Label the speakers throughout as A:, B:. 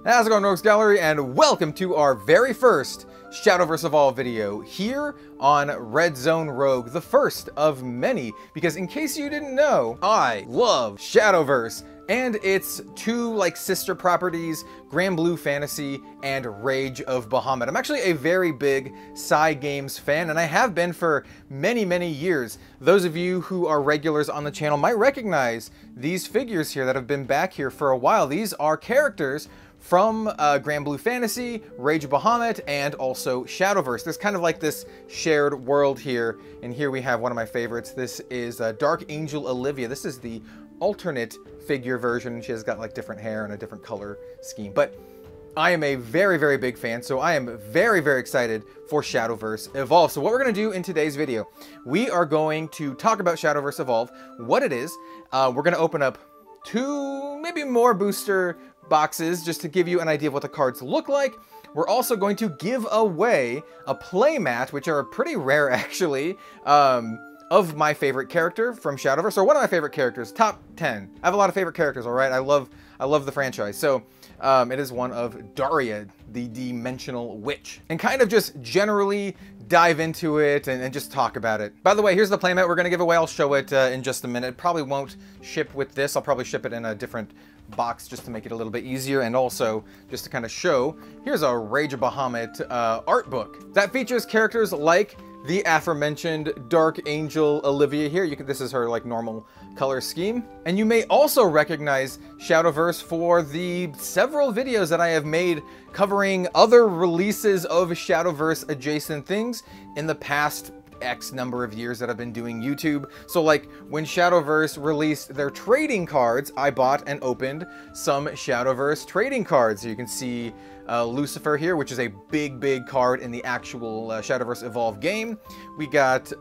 A: How's it going, Rogues Gallery, and welcome to our very first Shadowverse Evolve video here on Red Zone Rogue, the first of many, because in case you didn't know, I love Shadowverse and its two sister properties, Granblue Fantasy and Rage of Bahamut. I'm actually a very big Cygames fan, and I have been for many years. Those of you who are regulars on the channel might recognize these figures here that have been back here for a while. These are characters from Granblue Fantasy, Rage of Bahamut, and also Shadowverse. There's kind of like this shared world here, and here we have one of my favorites. This is Dark Angel Olivia. This is the alternate figure version. She has got like different hair and a different color scheme, but I am a very big fan, so I am very excited for Shadowverse Evolve. So what we're going to do in today's video, we are going to talk about Shadowverse Evolve, what it is. We're going to open up two, maybe more booster boxes just to give you an idea of what the cards look like. We're also going to give away a playmat, which are pretty rare actually, of my favorite character from Shadowverse, or one of my favorite characters, top 10. I have a lot of favorite characters, all right? I love the franchise. So it is one of Daria, the Dimensional Witch, and kind of just generally dive into it and just talk about it. By the way, here's the playmat we're gonna give away. I'll show it in just a minute. It probably won't ship with this. I'll probably ship it in a different box just to make it a little bit easier, and also just to kind of show, here's a Rage of Bahamut art book that features characters like the aforementioned Dark Angel Olivia here. This is her normal color scheme. And you may also recognize Shadowverse for the several videos that I have made covering other releases of Shadowverse adjacent things in the past X number of years that I've been doing YouTube. So when Shadowverse released their trading cards, I bought and opened some Shadowverse trading cards. So you can see Lucifer here, which is a big card in the actual Shadowverse Evolve game. We got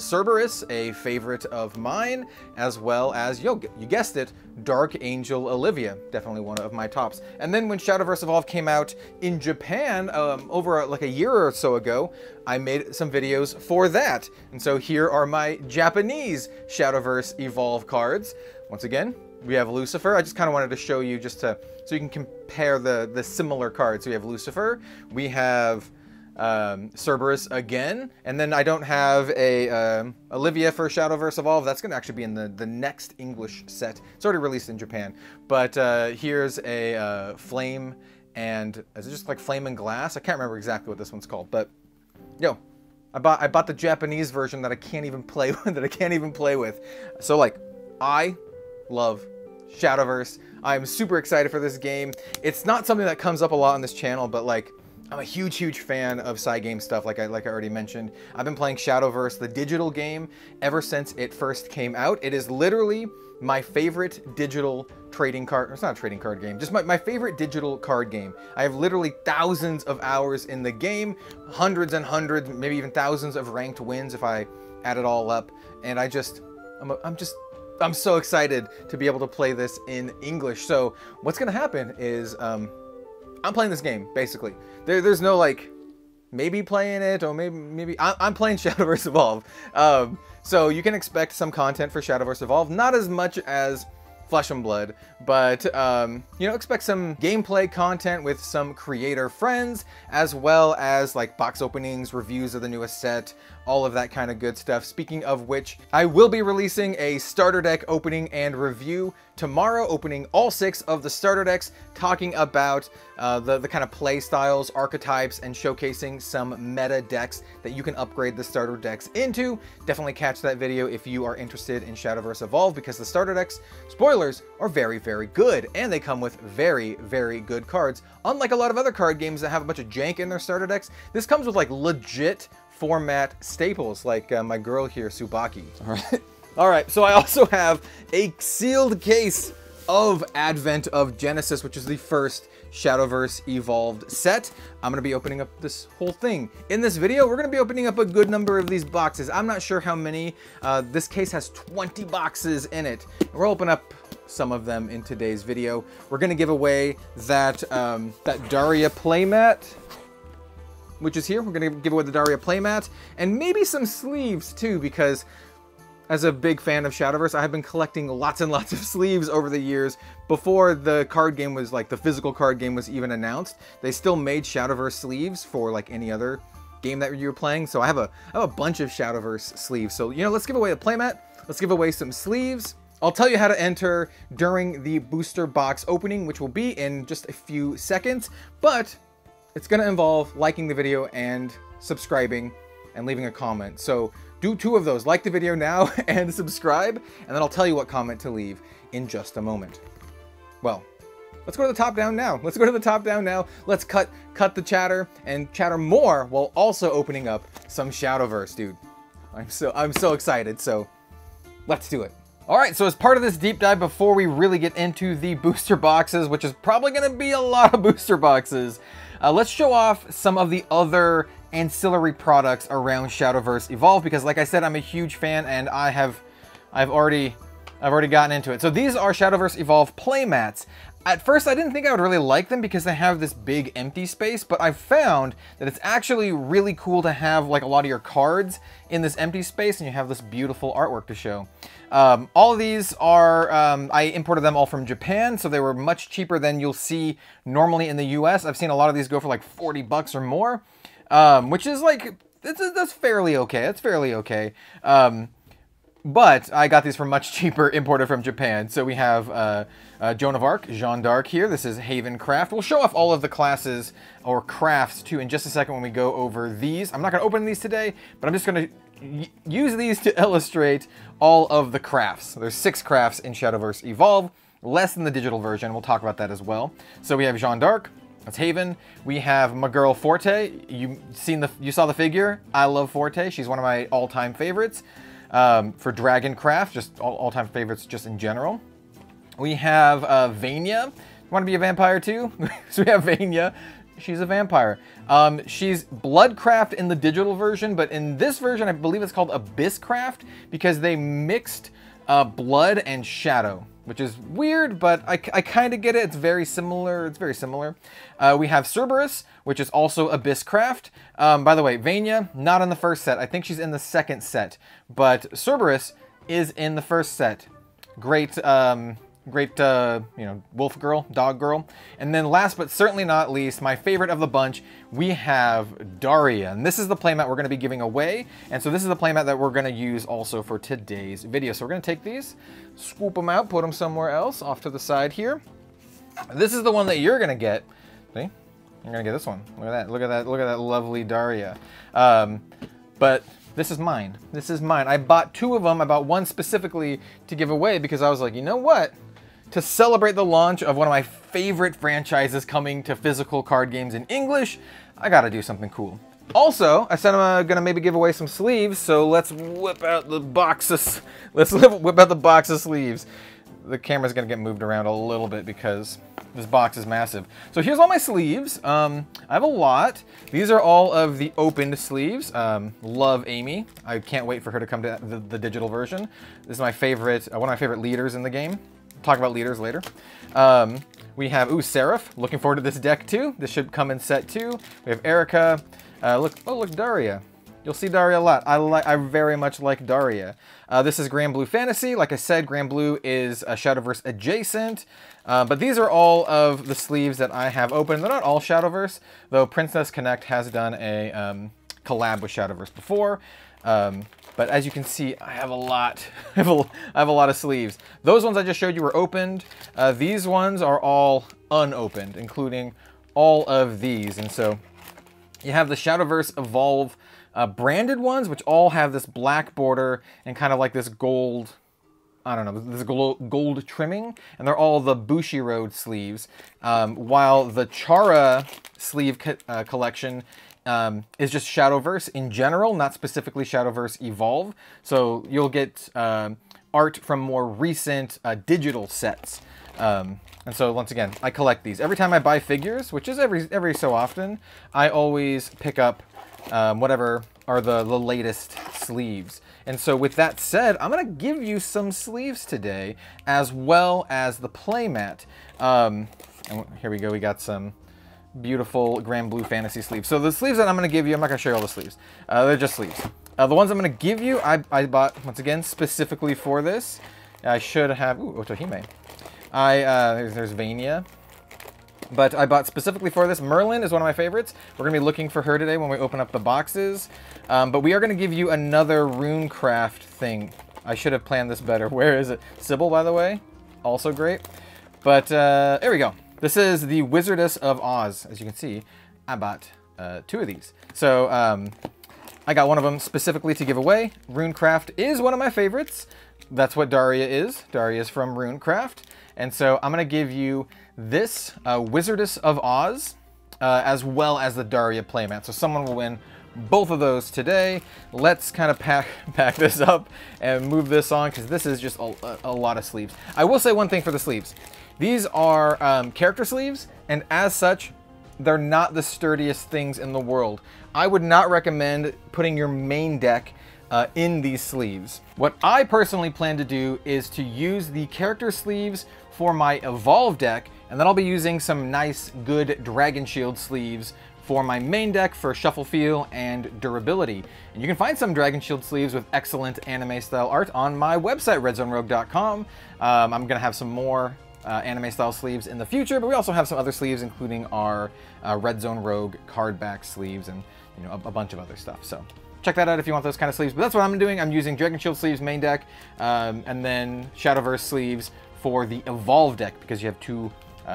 A: Cerberus, a favorite of mine, as well as, you guessed it, Dark Angel Olivia, definitely one of my tops. And then when Shadowverse Evolve came out in Japan over a year or so ago, I made some videos for that. And so here are my Japanese Shadowverse Evolve cards. Once again, we have Lucifer. I just kind of wanted to show you just so you can compare the similar cards. So we have Lucifer, we have Cerberus again, and then I don't have a Olivia for Shadowverse Evolve. That's going to actually be in the next English set. It's already released in Japan. But here's a Flame, and is it just Flame and Glass? I can't remember exactly what this one's called, but I bought the Japanese version that I can't even play with. So I love Shadowverse. I'm super excited for this game. It's not something that comes up a lot on this channel, but I'm a huge fan of Cygames stuff, like I already mentioned. I've been playing Shadowverse, the digital game, ever since it first came out. It is literally my favorite digital trading card. It's not a trading card game, just my favorite digital card game. I have literally thousands of hours in the game, hundreds and hundreds, maybe even thousands of ranked wins if I add it all up. And I'm so excited to be able to play this in English. So what's gonna happen is I'm playing this game, basically. There's no maybe playing it, or maybe I'm playing Shadowverse Evolve. So you can expect some content for Shadowverse Evolve, not as much as Flesh and Blood, but expect some gameplay content with some creator friends, as well as box openings, reviews of the newest set, all of that kind of good stuff. Speaking of which, I will be releasing a starter deck opening and review tomorrow, opening all 6 of the starter decks, talking about the kind of play styles, archetypes, and showcasing some meta decks that you can upgrade the starter decks into. Definitely catch that video if you are interested in Shadowverse Evolve, because the starter decks, spoilers, are very good, and they come with very good cards. Unlike a lot of other card games that have a bunch of jank in their starter decks, this comes with legit format staples, like my girl here, Tsubaki. All right, so I also have a sealed case of Advent of Genesis, which is the first Shadowverse Evolved set. I'm going to be opening up this whole thing. In this video, we're going to be opening up a good number of these boxes. I'm not sure how many. This case has 20 boxes in it. We'll open up some of them in today's video. We're going to give away that Daria playmat, which is here. We're going to give away the Daria playmat, and maybe some sleeves too, because as a big fan of Shadowverse, I have been collecting lots and lots of sleeves over the years. Before the card game was, like, the physical card game was even announced, they still made Shadowverse sleeves for, like, any other game that you were playing. So I have a bunch of Shadowverse sleeves. So, you know, let's give away a playmat. Let's give away some sleeves. I'll tell you how to enter during the booster box opening, which will be in just a few seconds, but it's going to involve liking the video and subscribing and leaving a comment. So do 2 of those. Like the video now and subscribe, and then I'll tell you what comment to leave in just a moment. Well, let's go to the top down now. Let's go to the top down now. Let's cut the chatter and chatter more while also opening up some Shadowverse, dude. I'm so excited. So let's do it. All right, so as part of this deep dive, before we really get into the booster boxes, which is probably going to be a lot of booster boxes, let's show off some of the other ancillary products around Shadowverse Evolve, because like I said, I'm a huge fan and I've already gotten into it. So these are Shadowverse Evolve playmats. At first, I didn't think I would really like them because they have this big empty space, but I found that it's actually really cool to have like a lot of your cards in this empty space and you have this beautiful artwork to show. All of these are, I imported them all from Japan, so they were much cheaper than you'll see normally in the US. I've seen a lot of these go for like 40 bucks or more, which is like, that's fairly okay. That's fairly okay. But I got these for much cheaper, imported from Japan. So we have Joan of Arc, Jeanne d'Arc here. This is Haven Craft. We'll show off all of the classes or crafts too in just a second when we go over these. I'm not going to open these today, but I'm just going to use these to illustrate all of the crafts. There's 6 crafts in Shadowverse Evolve, less than the digital version. We'll talk about that as well. So we have Jeanne d'Arc. That's Haven. We have my girl Forte. You saw the figure. I love Forte. She's one of my all-time favorites. For Dragoncraft, just all-time favorites just in general. We have Vania. Want to be a vampire too? So we have Vania. She's a vampire. She's Bloodcraft in the digital version, but in this version, I believe it's called Abysscraft because they mixed blood and shadow, which is weird, but I kind of get it. It's very similar. It's very similar. We have Cerberus, which is also Abysscraft. By the way, Vania, not in the first set. I think she's in the second set, but Cerberus is in the first set. Great, you know, wolf girl, dog girl. And then last but certainly not least, my favorite of the bunch, we have Daria. And this is the playmat we're going to be giving away. And so this is the playmat that we're going to use also for today's video. So we're going to take these, scoop them out, put them somewhere else off to the side here. This is the one that you're going to get. See? You're going to get this one. Look at that. Look at that. Look at that lovely Daria. But this is mine. This is mine. I bought 2 of them. I bought one specifically to give away because I was like, you know what? To celebrate the launch of one of my favorite franchises coming to physical card games in English, I gotta do something cool. Also, I said I'm gonna maybe give away some sleeves, so let's whip out the boxes. Let's whip out the box of sleeves. The camera's gonna get moved around a little bit because this box is massive. So here's all my sleeves. I have a lot. These are all of the opened sleeves. Love Amy. I can't wait for her to come to the digital version. This is my favorite, one of my favorite leaders in the game. Talk about leaders later. We have, Seraph. Looking forward to this deck too. This should come in set 2. We have Erica. Look, Daria. You'll see Daria a lot. I very much like Daria. This is Granblue Fantasy. Like I said, Granblue is a Shadowverse adjacent. But these are all of the sleeves that I have open. They're not all Shadowverse, though Princess Connect has done a collab with Shadowverse before. But as you can see, I have a lot. I have a lot of sleeves. Those ones I just showed you were opened. These ones are all unopened, including all of these. And so you have the Shadowverse Evolve branded ones, which all have this black border and kind of like this gold, I don't know, this gold trimming. And they're all the Bushiroad sleeves. While the Chara sleeve collection is just Shadowverse in general, not specifically Shadowverse Evolve. So you'll get art from more recent digital sets. And so once again, I collect these. Every time I buy figures, which is every so often, I always pick up whatever are the latest sleeves. And so with that said, I'm going to give you some sleeves today, as well as the playmat. And here we go, we got some beautiful Granblue Fantasy sleeves. So the sleeves that I'm going to give you, I'm not going to show you all the sleeves. They're just sleeves. The ones I'm going to give you, I bought, once again, specifically for this. I should have... Ooh, Otohime. There's Vania. But I bought specifically for this. Merlin is one of my favorites. We're going to be looking for her today when we open up the boxes. But we are going to give you another Runecraft thing. I should have planned this better. Where is it? Sybil, by the way. Also great. But there we go. This is the Wizardess of Oz. As you can see, I bought 2 of these. So I got one of them specifically to give away. Runecraft is one of my favorites. That's what Daria is. Daria is from Runecraft. And so I'm going to give you this Wizardess of Oz, as well as the Daria playmat. So someone will win both of those today. Let's kind of pack this up and move this on, because this is just a lot of sleeves. I will say one thing for the sleeves. These are character sleeves, and as such, they're not the sturdiest things in the world. I would not recommend putting your main deck in these sleeves. What I personally plan to do is to use the character sleeves for my Evolve deck, and then I'll be using some nice, good Dragon Shield sleeves for my main deck for shuffle feel and durability. And you can find some Dragon Shield sleeves with excellent anime style art on my website, redzonerogue.com. I'm gonna have some more anime style sleeves in the future, but we also have some other sleeves, including our Red Zone Rogue card back sleeves and a bunch of other stuff. So check that out if you want those kind of sleeves. But that's what I'm doing. I'm using Dragon Shield sleeves main deck, and then Shadowverse sleeves for the Evolve deck, because you have 2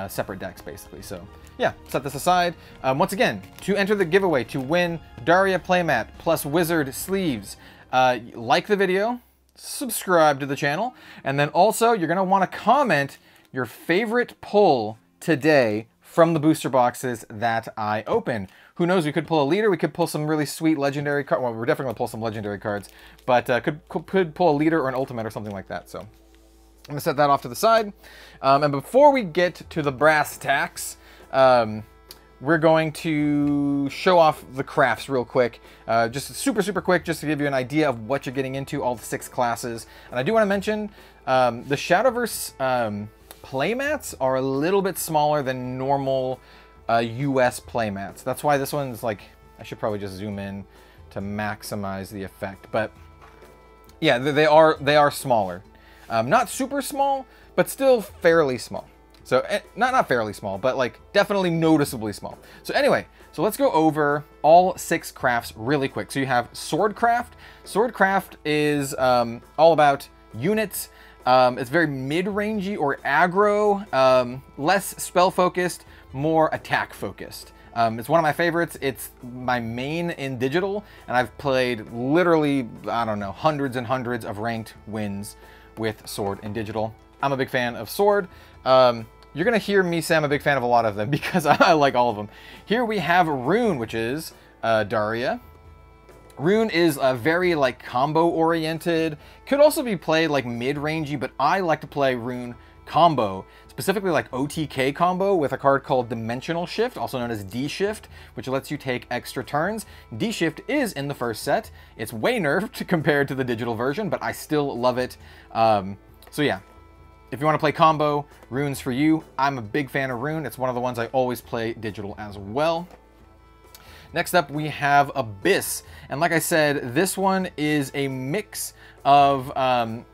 A: separate decks basically. So yeah, set this aside. Once again, to enter the giveaway to win Daria playmat plus Wizard sleeves, like the video, subscribe to the channel, and then also you're gonna want to comment your favorite pull today from the booster boxes that I open. Who knows, we could pull a leader, we could pull some really sweet legendary cards. Well, we're definitely gonna pull some legendary cards, but could pull a leader or an ultimate or something like that. So I'm gonna set that off to the side. And before we get to the brass tacks, we're going to show off the crafts real quick. Just super quick, just to give you an idea of what you're getting into, all the 6 classes. And I do want to mention, the Shadowverse playmats are a little bit smaller than normal US playmats. That's why this one's like, I should probably just zoom in to maximize the effect. But yeah, they are smaller. Not super small, but still fairly small. So not fairly small, but like definitely noticeably small. So anyway, so let's go over all 6 crafts really quick. So you have Swordcraft. Swordcraft is all about units. It's very mid-rangey or aggro, less spell-focused, more attack-focused. It's one of my favorites. It's my main in digital, and I've played literally, I don't know, hundreds and hundreds of ranked wins with Sword in digital. I'm a big fan of Sword. You're gonna hear me say I'm a big fan of a lot of them because I like all of them. Here we have Rune, which is Daria. Rune is very like combo oriented. Could also be played like mid-rangey, but I like to play Rune combo, specifically like OTK combo with a card called Dimensional Shift, also known as D-Shift, which lets you take extra turns. D-Shift is in the first set. It's way nerfed compared to the digital version, but I still love it. So yeah, if you want to play combo, Rune's for you. I'm a big fan of Rune. It's one of the ones I always play digital as well. Next up, we have Abyss. And like I said, this one is a mix of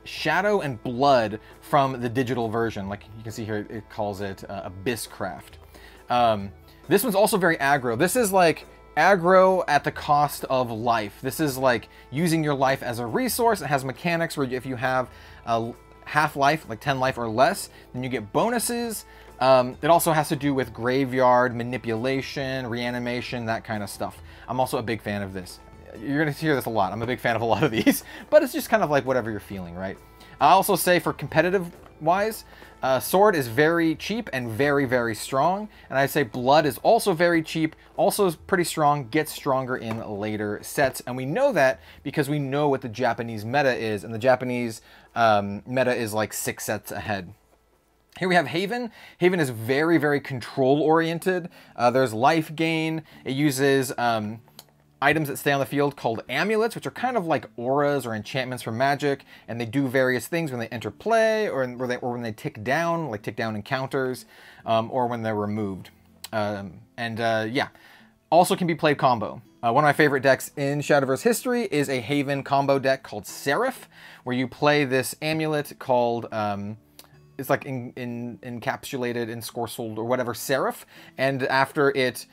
A: Shadow and Blood from the digital version. Like you can see here, it calls it Abysscraft. This one's also very aggro. This is like aggro at the cost of life. This is like using your life as a resource. It has mechanics where if you have a half life, like 10 life or less, then you get bonuses. It also has to do with graveyard manipulation, reanimation, that kind of stuff. I'm also a big fan of this. You're going to hear this a lot. I'm a big fan of a lot of these, but it's just kind of like whatever you're feeling, right? I also say for competitive wise, Sword is very cheap and very strong. And I'd say Blood is also very cheap, also pretty strong, gets stronger in later sets. And we know that because we know what the Japanese meta is, and the Japanese meta is like 6 sets ahead. Here we have Haven. Haven is very control-oriented. There's life gain. It uses items that stay on the field called amulets, which are kind of like auras or enchantments from Magic, and they do various things when they enter play, or when they tick down, like tick down encounters, or when they're removed. Yeah. Also can be played combo. One of my favorite decks in Shadowverse history is a Haven combo deck called Seraph, where you play this amulet called, it's like encapsulated, ensorcelled, or whatever, Seraph, and after it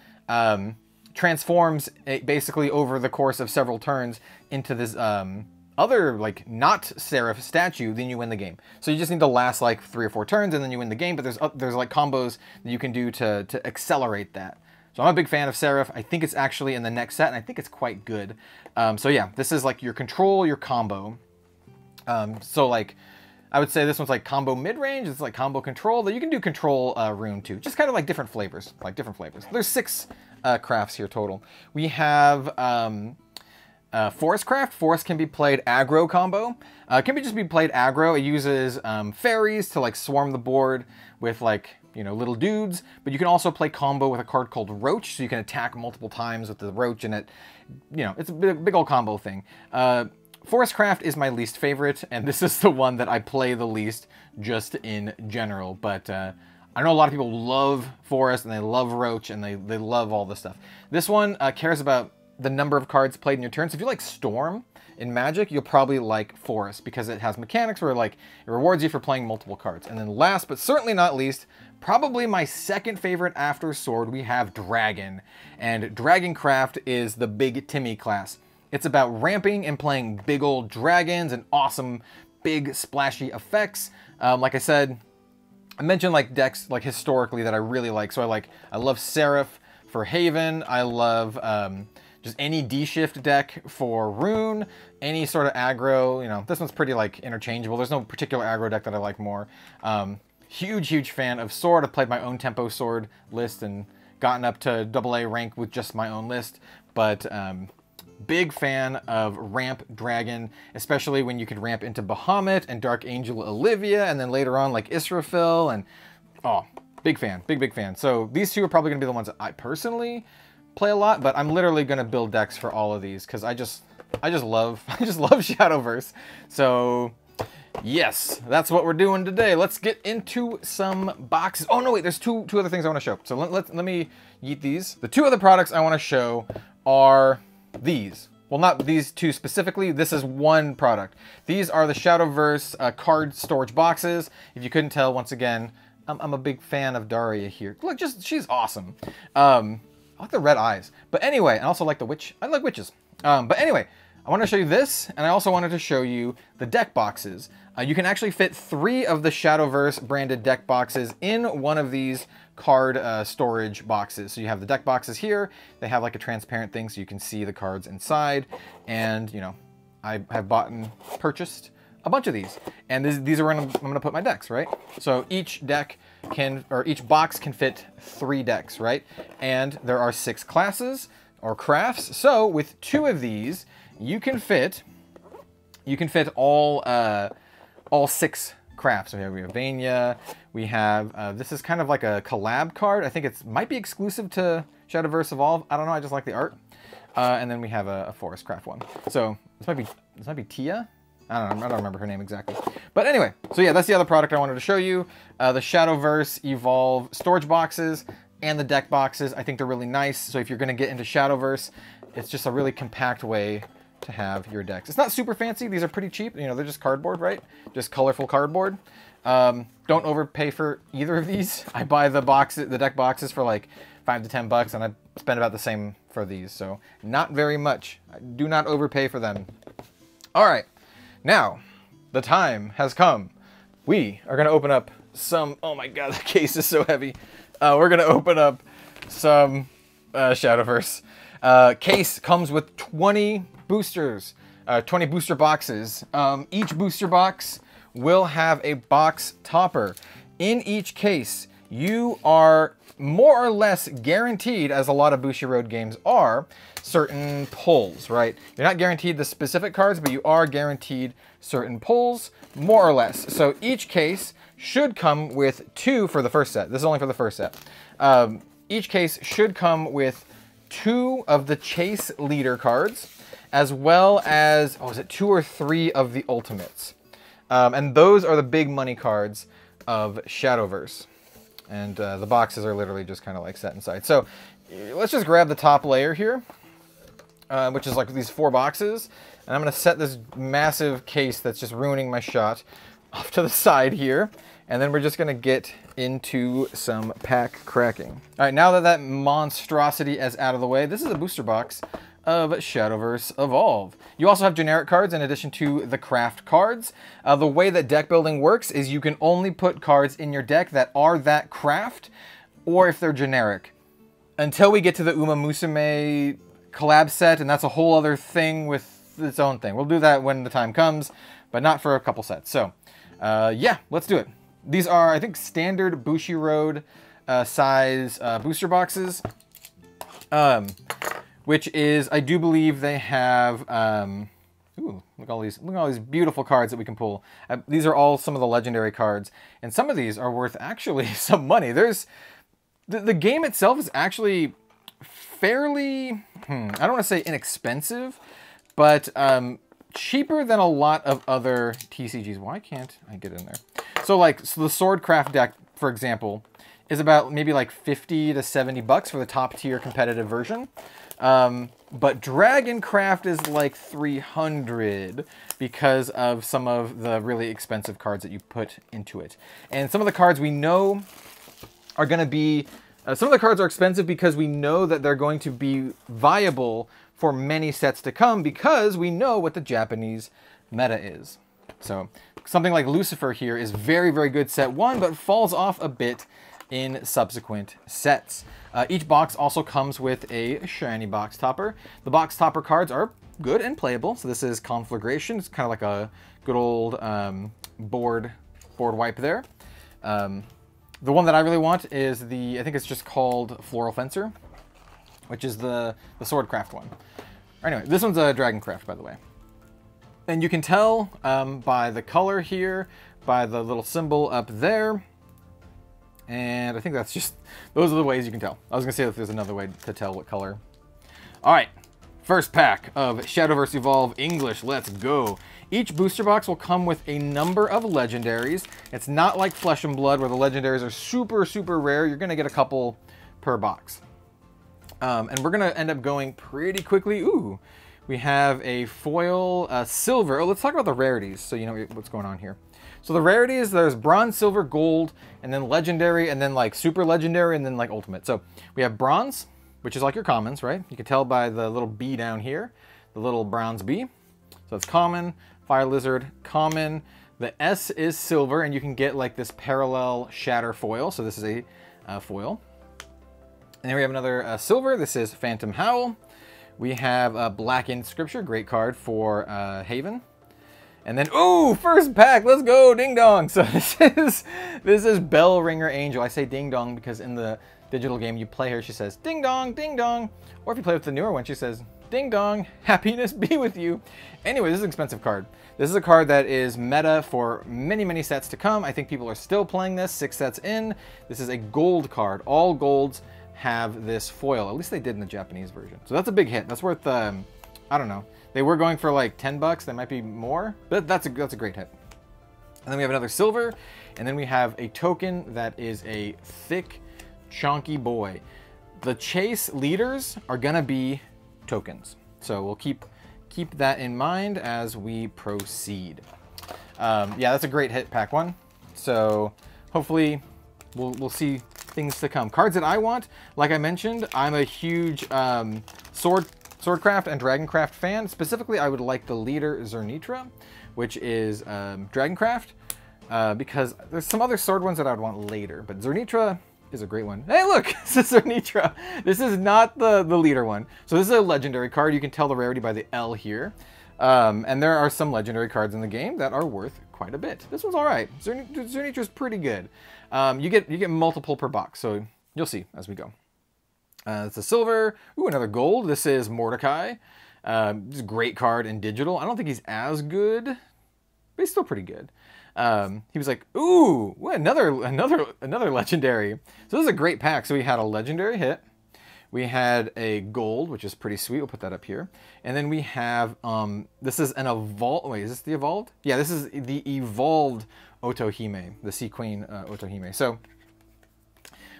A: transforms basically over the course of several turns into this other, like, not Seraph statue, then you win the game. So you just need to last like 3 or 4 turns and then you win the game, but there's like combos that you can do to accelerate that. So I'm a big fan of Seraph. I think it's actually in the next set, and I think it's quite good. So yeah, this is like your control, your combo. So like, I would say this one's like combo mid-range. It's like combo control. Though you can do control rune too. Just kind of like different flavors, There's 6 crafts here total. We have Forest Craft. Forest can be played aggro combo. It can just be played aggro. It uses fairies to like swarm the board with like, you know, little dudes, but you can also play combo with a card called Roach, so you can attack multiple times with the Roach, and it, you know, it's a big old combo thing. Forest Craft is my least favorite, and this is the one that I play the least just in general, but I know a lot of people love Forest, and they love Roach, and they love all this stuff. This one cares about the number of cards played in your turn, so if you like Storm in Magic, you'll probably like Forest, because it has mechanics where like it rewards you for playing multiple cards. And then last, but certainly not least, probably my second favorite after Sword, we have Dragon. And Dragon Craft is the Big Timmy class. It's about ramping and playing big old dragons and awesome big splashy effects. Like I said, I mentioned like decks like historically that I really like. So I love Seraph for Haven. I love just any D-shift deck for Rune, any sort of aggro, you know, this one's pretty like interchangeable. There's no particular aggro deck that I like more. Huge fan of Sword. I've played my own tempo Sword list and gotten up to AA rank with just my own list, but big fan of Ramp Dragon, especially when you could ramp into Bahamut and Dark Angel Olivia, and then later on like Israfil, and oh, big fan, big fan. So these two are probably gonna be the ones that I personally play a lot, but I'm literally gonna build decks for all of these because I just love Shadowverse. So yes, that's what we're doing today. Let's get into some boxes. Oh no, wait, there's two other things I want to show. So let me yeet these. The 2 other products I want to show are these. Well, not these 2 specifically. This is one product. These are the Shadowverse card storage boxes. If you couldn't tell, once again, I'm a big fan of Daria here. Look, she's awesome. I like the red eyes. But anyway, I also like the witch. I like witches. But anyway, I want to show you this, and I also wanted to show you the deck boxes. You can actually fit 3 of the Shadowverse branded deck boxes in one of these card storage boxes. So you have the deck boxes here. They have like a transparent thing so you can see the cards inside. And, you know, I have bought and purchased a bunch of these. And these are where I'm going to put my decks, right? So each deck can, or each box can fit 3 decks, right? And there are 6 classes or crafts. So with 2 of these, you can fit all 6 crafts. So we have Vania, we have, this is kind of like a collab card. I think it might be exclusive to Shadowverse Evolve. I don't know, I just like the art. And then we have a Forest Craft one. So this might be Tia? I don't remember her name exactly. But anyway, so yeah, that's the other product I wanted to show you. The Shadowverse Evolve storage boxes and the deck boxes. I think they're really nice. So if you're gonna get into Shadowverse, it's just a really compact way to have your decks. It's not super fancy. These are pretty cheap. You know, they're just cardboard, right? Just colorful cardboard. Don't overpay for either of these. I buy the deck boxes for like $5 to $10, and I spend about the same for these. So not very much. I do not overpay for them. All right, now the time has come. We are gonna open up some. Oh my God, the case is so heavy. We're gonna open up some Shadowverse. Case comes with 20 boosters, 20 booster boxes. Each booster box will have a box topper. In each case, you are more or less guaranteed, as a lot of Bushiroad games are, certain pulls, right? You're not guaranteed the specific cards, but you are guaranteed certain pulls, more or less. So each case should come with 2 for the first set. This is only for the first set. Each case should come with 2 of the Chase Leader cards, as well as, oh, is it 2 or 3 of the Ultimates? And those are the big money cards of Shadowverse. And the boxes are literally just kind of like set inside. So let's just grab the top layer here, which is like these 4 boxes. And I'm going to set this massive case that's just ruining my shot off to the side here. And then we're just going to get into some pack cracking. All right, now that that monstrosity is out of the way, this is a booster box of Shadowverse Evolve. You also have generic cards in addition to the craft cards. The way that deck building works is you can only put cards in your deck that are that craft, or if they're generic. Until we get to the Uma Musume collab set, and that's a whole other thing with its own thing. We'll do that when the time comes, but not for a couple sets. So, yeah, let's do it. These are, I think, standard Bushiroad size booster boxes. Which is, I do believe they have, ooh, look at all these beautiful cards that we can pull. These are all some of the legendary cards, and some of these are worth actually some money. There's, the game itself is actually fairly, I don't want to say inexpensive, but cheaper than a lot of other TCGs. Why can't I get in there? So like, so the Swordcraft deck, for example, is about maybe like 50 to 70 bucks for the top tier competitive version. But Dragoncraft is like 300 because of some of the really expensive cards that you put into it. And some of the cards we know are going to be, some of the cards are expensive because we know that they're going to be viable for many sets to come because we know what the Japanese meta is. So something like Lucifer here is very, very good set 1, but falls off a bit in subsequent sets. Each box also comes with a shiny box topper. The box topper cards are good and playable. So this is Conflagration. It's kind of like a good old board wipe there. The one that I really want is the, I think it's just called Floral Fencer, which is the Swordcraft one. Anyway, this one's a Dragoncraft, by the way. And you can tell by the color here, by the little symbol up there. And I think that's just, those are the ways you can tell. I was going to say that there's another way to tell what color. All right, first pack of Shadowverse Evolve English. Let's go. Each booster box will come with a number of legendaries. It's not like Flesh and Blood where the legendaries are super, super rare. You're going to get a couple per box. And we're going to end up going pretty quickly. Ooh, we have a foil silver. Oh, let's talk about the rarities so you know what's going on here. So the rarities, there's bronze, silver, gold, and then legendary, and then like super legendary, and then like ultimate. So we have bronze, which is like your commons, right? You can tell by the little bee down here, the little bronze bee. So it's common, fire lizard, common. The S is silver, and you can get like this parallel shatter foil. So this is a foil. And then we have another silver. This is Phantom Howl. We have Blackened Scripture, great card for Haven. And then, ooh, first pack, let's go, ding dong. So this is Bell Ringer Angel. I say ding dong because in the digital game you play her, she says ding dong, ding dong. Or if you play with the newer one, she says ding dong, happiness be with you. Anyway, this is an expensive card. This is a card that is meta for many, many sets to come. I think people are still playing this 6 sets in. This is a gold card. All golds have this foil. At least they did in the Japanese version. So that's a big hit. That's worth, I don't know. They were going for like 10 bucks. They might be more, but that's a great hit. And then we have another silver, and then we have a token that is a thick, chonky boy. The chase leaders are gonna be tokens, so we'll keep that in mind as we proceed. Yeah, that's a great hit, pack 1. So hopefully we'll see things to come. Cards that I want, like I mentioned, I'm a huge Swordcraft and Dragoncraft fan. Specifically, I would like the leader Zernitra, which is Dragoncraft, because there's some other sword ones that I would want later, but Zernitra is a great one. Hey, look, this is Zernitra. This is not the leader one. So this is a legendary card. You can tell the rarity by the L here. And there are some legendary cards in the game that are worth quite a bit. This one's all right. Zernitra's pretty good. You get multiple per box, so you'll see as we go. It's a silver. Ooh, another gold. This is Mordecai. This is a great card in digital. I don't think he's as good, but he's still pretty good. He was like, ooh, what, another legendary. So this is a great pack. So we had a legendary hit. We had a gold, which is pretty sweet. We'll put that up here. And then we have, this is an evolved, wait, is this the evolved? Yeah, this is the evolved Otohime, the Sea Queen Otohime. So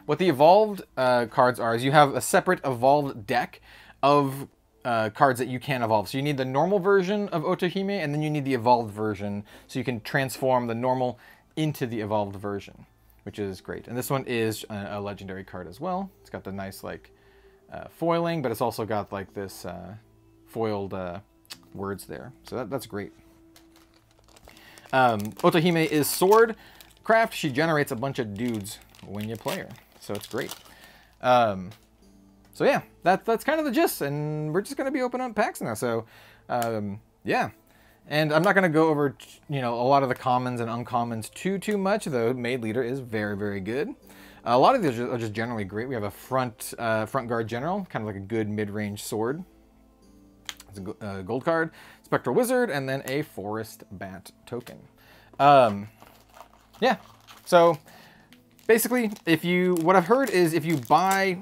A: what the evolved cards are is you have a separate evolved deck of cards that you can evolve. So you need the normal version of Otohime, and then you need the evolved version, so you can transform the normal into the evolved version, which is great. And this one is a legendary card as well. It's got the nice like foiling, but it's also got like this foiled words there. So that's great. Otohime is sword craft. She generates a bunch of dudes when you play her, so it's great. So yeah, that's kind of the gist, and we're just going to be opening up packs now. So yeah, and I'm not going to go over a lot of the commons and uncommons too much, though. Maid Leader is very, very good. A lot of these are just generally great. We have a front guard general, kind of like a good mid-range sword. It's a gold card, Spectral Wizard, and then a Forest Bat token. Yeah, so basically, what I've heard is if you buy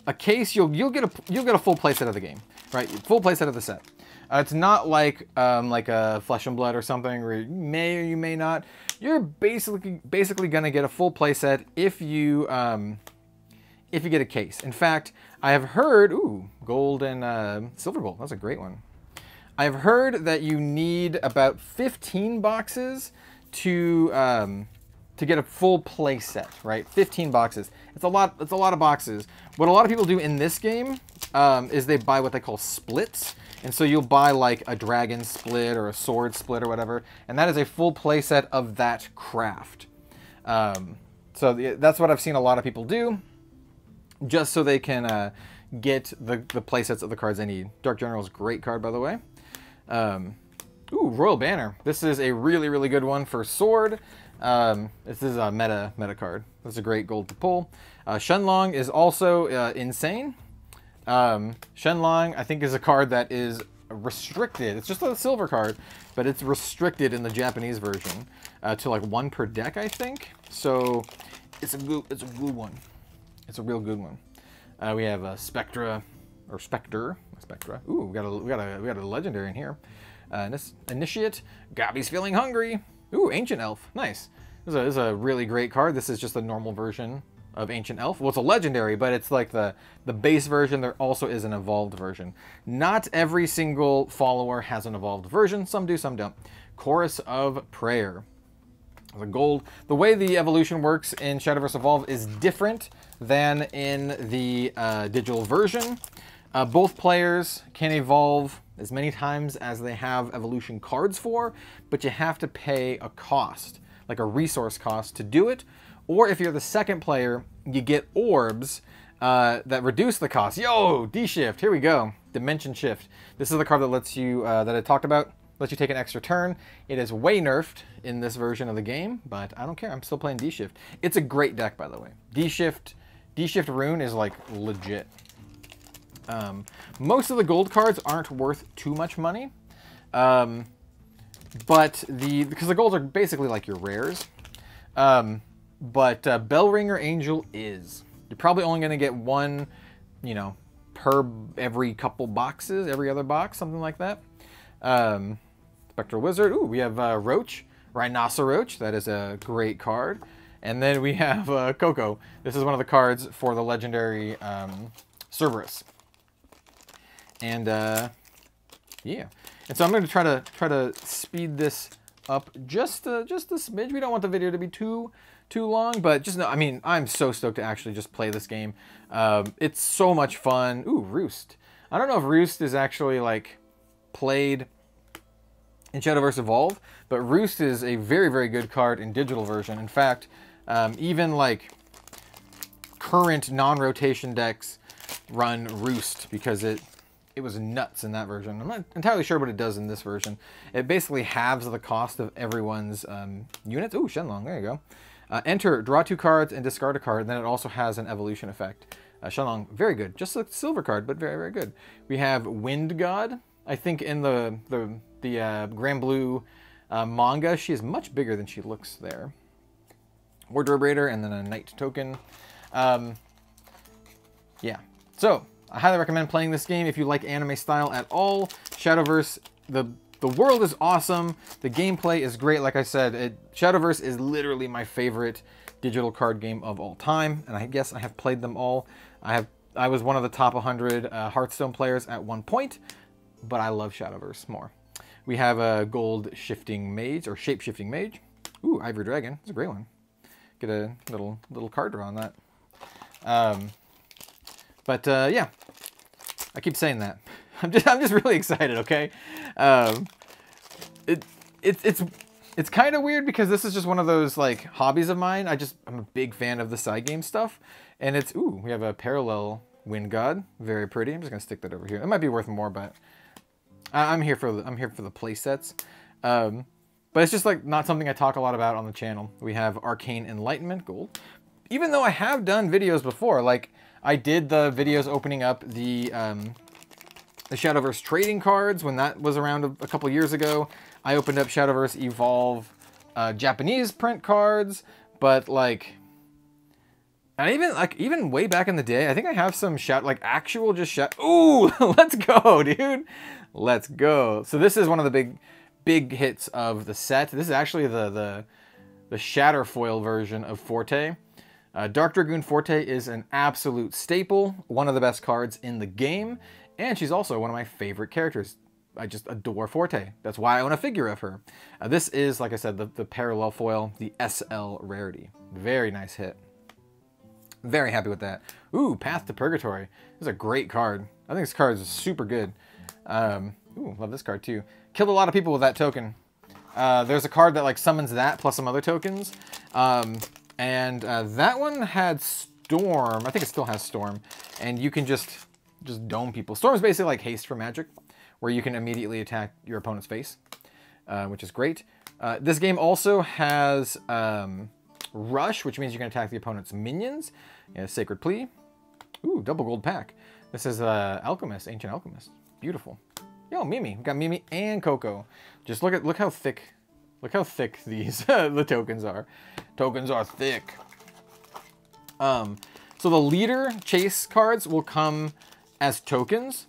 A: a case, you'll get a full playset of the game, right? Full playset of the set. It's not like a Flesh and Blood or something where you may or you may not. You're basically gonna get a full playset if you get a case. In fact, I have heard, gold and silver bolt. That's a great one. I've heard that you need about 15 boxes to get a full play set, right? 15 boxes. It's a lot of boxes. What a lot of people do in this game is they buy what they call splits. And so you'll buy like a dragon split or a sword split or whatever. And that is a full play set of that craft. So that's what I've seen a lot of people do, just so they can get the play sets of the cards they need. Dark General is a great card, by the way. Royal Banner. This is a really, really good one for sword. This is a meta card. This is a great gold to pull. Shenlong is also insane. Shenlong, I think, is a card that is restricted. It's just a silver card, but it's restricted in the Japanese version to like 1 per deck, I think. So it's a good one. It's a real good one. We have Spectra or Spectre. Spectra. Ooh, we got a legendary in here. Initiate. Gabi's feeling hungry. Ooh, Ancient Elf. Nice. This is a really great card. This is just the normal version of Ancient Elf. Well, it's a legendary, but it's like the base version. There also is an evolved version. Not every single follower has an evolved version. Some do, some don't. Chorus of Prayer. The gold. The way the evolution works in Shadowverse Evolve is different than in the digital version. Both players can evolve as many times as they have evolution cards for, but you have to pay a cost, like a resource cost to do it. Or if you're the second player, you get orbs that reduce the cost. Yo, D-Shift, here we go. Dimension Shift. This is the card that lets you, that I talked about, lets you take an extra turn. It is way nerfed in this version of the game, but I don't care. I'm still playing D-Shift. It's a great deck, by the way. D-Shift Rune is like legit. Most of the gold cards aren't worth too much money, but because the golds are basically like your rares. But Bellringer Angel is. You're probably only going to get one, per every couple boxes, every other box, something like that. Spectral Wizard. Ooh, we have Roach, Rhinoceroach. That is a great card. And then we have Coco. This is one of the cards for the legendary Cerberus. And yeah, and so I'm going to try to speed this up just a smidge. We don't want the video to be too long, but just know, I mean, I'm so stoked to actually just play this game. It's so much fun. Ooh, Roost. I don't know if Roost is actually like played in Shadowverse Evolve, but Roost is a very, very good card in digital version. In fact, even like current non-rotation decks run Roost because it was nuts in that version. I'm not entirely sure what it does in this version. It basically halves the cost of everyone's units. Ooh, Shenlong, there you go. Enter, draw 2 cards, and discard a card. And then it also has an evolution effect. Shenlong, very good. Just a silver card, but very, very good. We have Wind God. I think in the Grand Blue manga, she is much bigger than she looks there. Wardrobe Raider, and then a Knight token. Yeah, so I highly recommend playing this game if you like anime style at all. Shadowverse, the the world is awesome. The gameplay is great. Like I said, Shadowverse is literally my favorite digital card game of all time, and I guess I have played them all. I was one of the top 100 Hearthstone players at one point, but I love Shadowverse more. We have a gold shifting mage, or shape-shifting mage. Ooh, Ivory Dragon. It's a great one. Get a little card draw on that. Yeah, I keep saying that. I'm just really excited. Okay, it's kind of weird because this is just one of those like hobbies of mine. I'm a big fan of the side game stuff, and we have a parallel Wind God, very pretty. I'm just gonna stick that over here. It might be worth more, but I'm here for the play sets. But it's just like not something I talk a lot about on the channel. We have Arcane Enlightenment gold. Even though I have done videos before, like I did the videos opening up the Shadowverse trading cards when that was around a couple years ago. I opened up Shadowverse Evolve Japanese print cards, but like, and even way back in the day, I think I have some actual Ooh, let's go, dude. Let's go. So this is one of the big hits of the set. This is actually the Shatterfoil version of Forte. Dark Dragoon Forte is an absolute staple, one of the best cards in the game, and she's also one of my favorite characters. I just adore Forte. That's why I own a figure of her. This is, like I said, the parallel foil, the SL rarity. Very nice hit. Very happy with that. Ooh, Path to Purgatory. This is a great card. I think this card is super good. Ooh, love this card too. Killed a lot of people with that token. There's a card that like summons that plus some other tokens. That one had Storm. I think it still has Storm. And you can just dome people. Storm is basically like haste for magic, where you can immediately attack your opponent's face, which is great. This game also has Rush, which means you can attack the opponent's minions. Sacred Plea. Ooh, double gold pack. This is Alchemist, Ancient Alchemist. Beautiful. Yo, Mimi. We've got Mimi and Coco. Just look how thick these the tokens are. Tokens are thick. So the leader chase cards will come as tokens,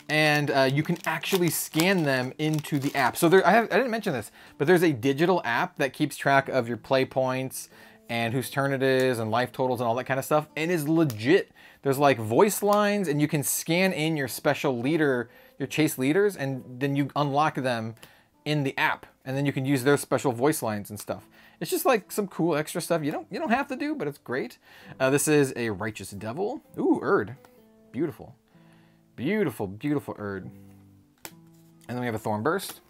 A: and you can actually scan them into the app. So I didn't mention this, but there's a digital app that keeps track of your play points and whose turn it is and life totals and all that kind of stuff, and is legit. There's like voice lines, and you can scan in your special leader, your chase leaders, and then you unlock them in the app, and then you can use their special voice lines and stuff. It's just like some cool extra stuff you don't have to do, but it's great. This is a Righteous Devil. Ooh, Erd. Beautiful. Beautiful, beautiful Erd. And then we have a Thornburst.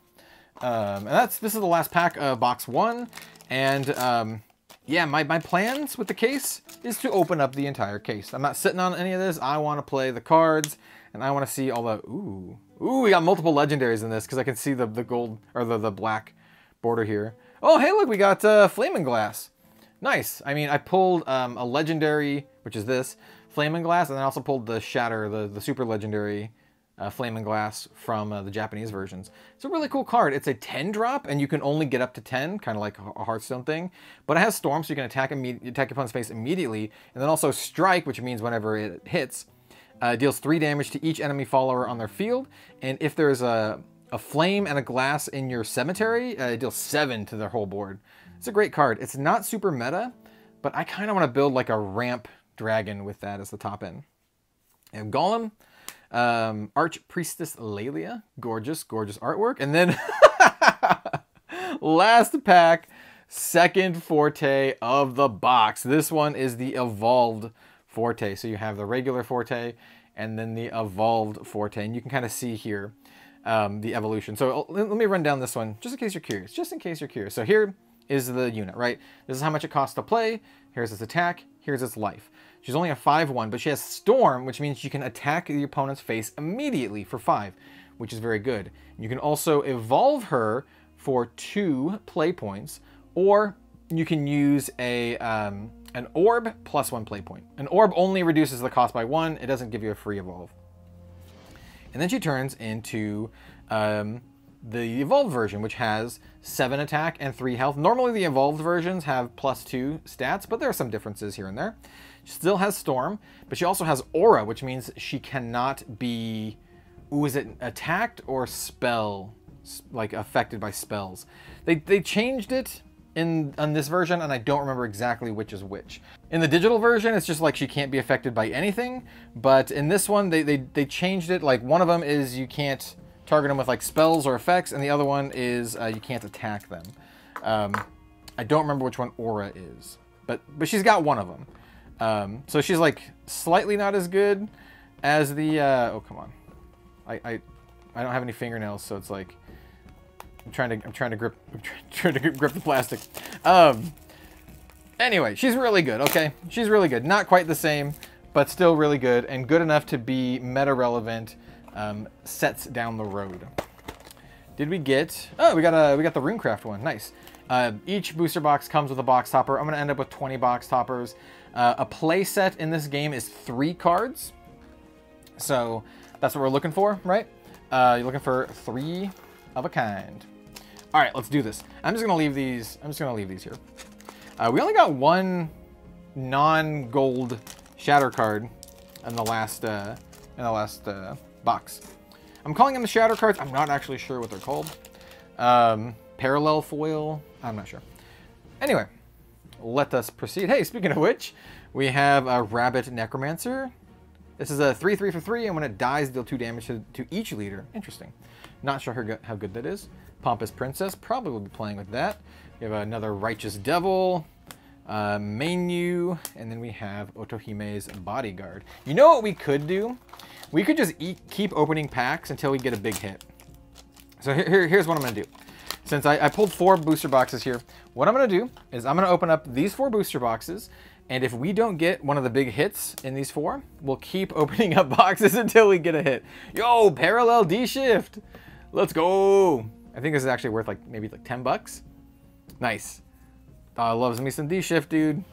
A: And this is the last pack of box 1. And yeah, my plans with the case is to open up the entire case. I'm not sitting on any of this. I want to play the cards, and I want to see all the, ooh, we got multiple legendaries in this because I can see the gold, or the black border here. Oh, hey, look, we got Flaming Glass. Nice. I mean, I pulled a legendary, which is this, Flaming Glass, and then I also pulled the Shatter, the super legendary Flaming Glass from the Japanese versions. It's a really cool card. It's a 10 drop, and you can only get up to 10, kind of like a Hearthstone thing. But it has Storm, so you can attack your opponent's face immediately, and then also Strike, which means whenever it hits, deals 3 damage to each enemy follower on their field, and if there's a flame and a glass in your cemetery, it deals 7 to their whole board. It's a great card. It's not super meta, but I kind of want to build like a ramp dragon with that as the top end. And Golem, Archpriestess Lelia, gorgeous, gorgeous artwork. And then last pack, second Forte of the box. This one is the Evolved Forte. So you have the regular Forte and then the Evolved Forte. And you can kind of see here the evolution. So let me run down this one just in case you're curious. Just in case you're curious. So here is the unit, right? This is how much it costs to play. Here's its attack. Here's its life. She's only a 5/1, but she has Storm, which means you can attack the opponent's face immediately for 5, which is very good. You can also evolve her for 2 play points, or you can use an orb plus 1 play point. An orb only reduces the cost by 1. It doesn't give you a free evolve. And then she turns into the evolved version, which has 7 attack and 3 health. Normally the evolved versions have +2 stats, but there are some differences here and there. She still has Storm, but she also has Aura, which means she cannot be, is it attacked or spell like affected by spells. They changed it on this version, and I don't remember exactly which is which. In the digital version, it's just like she can't be affected by anything, but in this one, they changed it. Like one of them is you can't target them with like spells or effects, and the other one is you can't attack them. I don't remember which one Aura is, but she's got one of them. So she's like slightly not as good as the oh come on, I don't have any fingernails, so it's like I'm trying to grip the plastic. Anyway, she's really good. Okay, she's really good. Not quite the same, but still really good, and good enough to be meta relevant sets down the road. Did we get? Oh, we got the Runecraft one. Nice. Each booster box comes with a box topper. I'm gonna end up with 20 box toppers. A play set in this game is 3 cards, so that's what we're looking for, right? You're looking for 3 of a kind. All right, let's do this. I'm just gonna leave these here. We only got 1 non-gold shatter card in the last box. I'm calling them the shatter cards. I'm not actually sure what they're called. Parallel foil. I'm not sure. Anyway, let us proceed. Hey, speaking of which, we have a Rabbit Necromancer. This is a 3/3 for 3, and when it dies, deal 2 damage to each leader. Interesting. Not sure how good that is. Pompous Princess, probably will be playing with that. We have another Righteous Devil, Menu, and then we have Otohime's Bodyguard. You know what we could do? We could just keep opening packs until we get a big hit. So here's what I'm going to do. Since I pulled 4 booster boxes here, what I'm going to do is I'm going to open up these 4 booster boxes, and if we don't get one of the big hits in these 4, we'll keep opening up boxes until we get a hit. Yo, Parallel D-Shift! Let's go! I think this is actually worth like maybe like 10 bucks. Nice. Loves me some D-Shift, dude.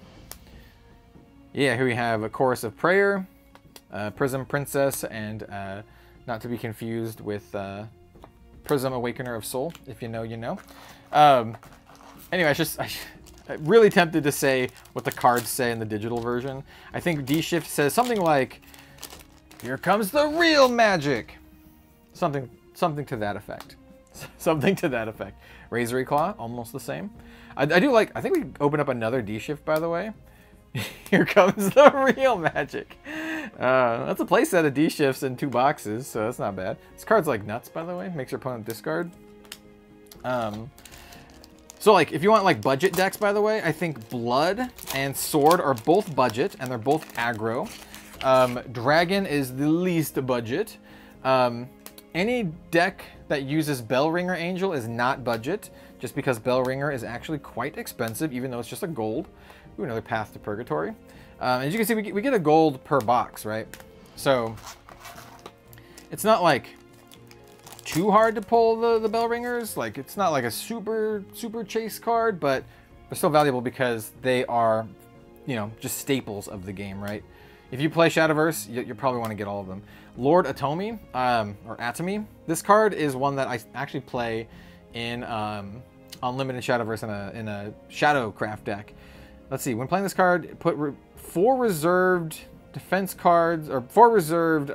A: Yeah, here we have a Chorus of Prayer, Prism Princess, and not to be confused with Prism Awakener of Soul. If you know, you know. Anyway, I'm really tempted to say what the cards say in the digital version. I think D-Shift says something like, "Here comes the real magic." Something to that effect. Something to that effect. Razor Claw, almost the same. I do like, I think we opened up another D-Shift, by the way. Here comes the real magic. That's a playset of D-Shifts in 2 boxes, so that's not bad. This card's like nuts, by the way. Makes your opponent discard. So like, if you want like budget decks, by the way, I think Blood and Sword are both budget, and they're both aggro. Dragon is the least budget. Any deck that uses Bellringer Angel is not budget, just because Bellringer is actually quite expensive, even though it's just a gold. Ooh, another Path to Purgatory. As you can see, we get a gold per box, right? So it's not like too hard to pull the Bellringers. Like, it's not like a super chase card, but they're still valuable because they are, you know, just staples of the game, right? If you play Shadowverse, you probably want to get all of them. Lord Atomi, or Atomy. This card is one that I actually play in Unlimited Shadowverse in a Shadowcraft deck. Let's see, when playing this card, put 4 reserved defense cards, or 4 reserved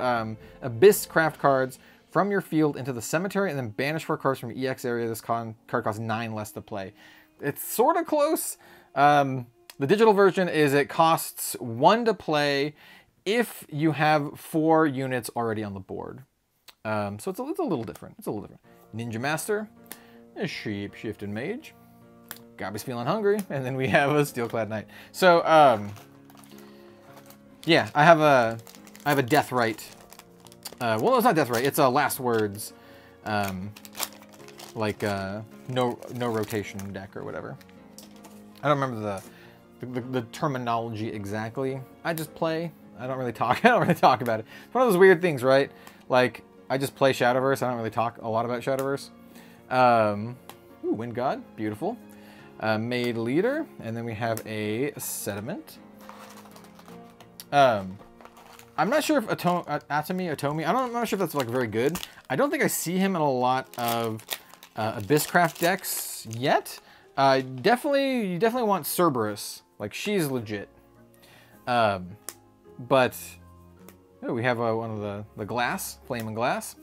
A: Abyss Craft cards from your field into the cemetery, and then banish 4 cards from your EX area. This card costs 9 less to play. It's sort of close. The digital version is it costs 1 to play if you have 4 units already on the board. So it's a little different. It's a little different. Ninja Master, a Shape-Shifted Mage, Gabby's Feeling Hungry, and then we have a Steelclad Knight. So yeah, I have a Deathrite. Well, no, it's not Deathrite. It's a Last Words, like no rotation deck or whatever. I don't remember the terminology exactly. I just play. I don't really talk. I don't really talk about it. It's one of those weird things, right? Like, I just play Shadowverse. I don't really talk a lot about Shadowverse. Ooh, Wind God, beautiful. Made Leader, and then we have a Sediment. I'm not sure if Atomy, I'm not sure if that's like very good. I don't think I see him in a lot of Abysscraft decks yet. You definitely want Cerberus. Like, she's legit. But oh, we have one of the glass, Flaming Glass.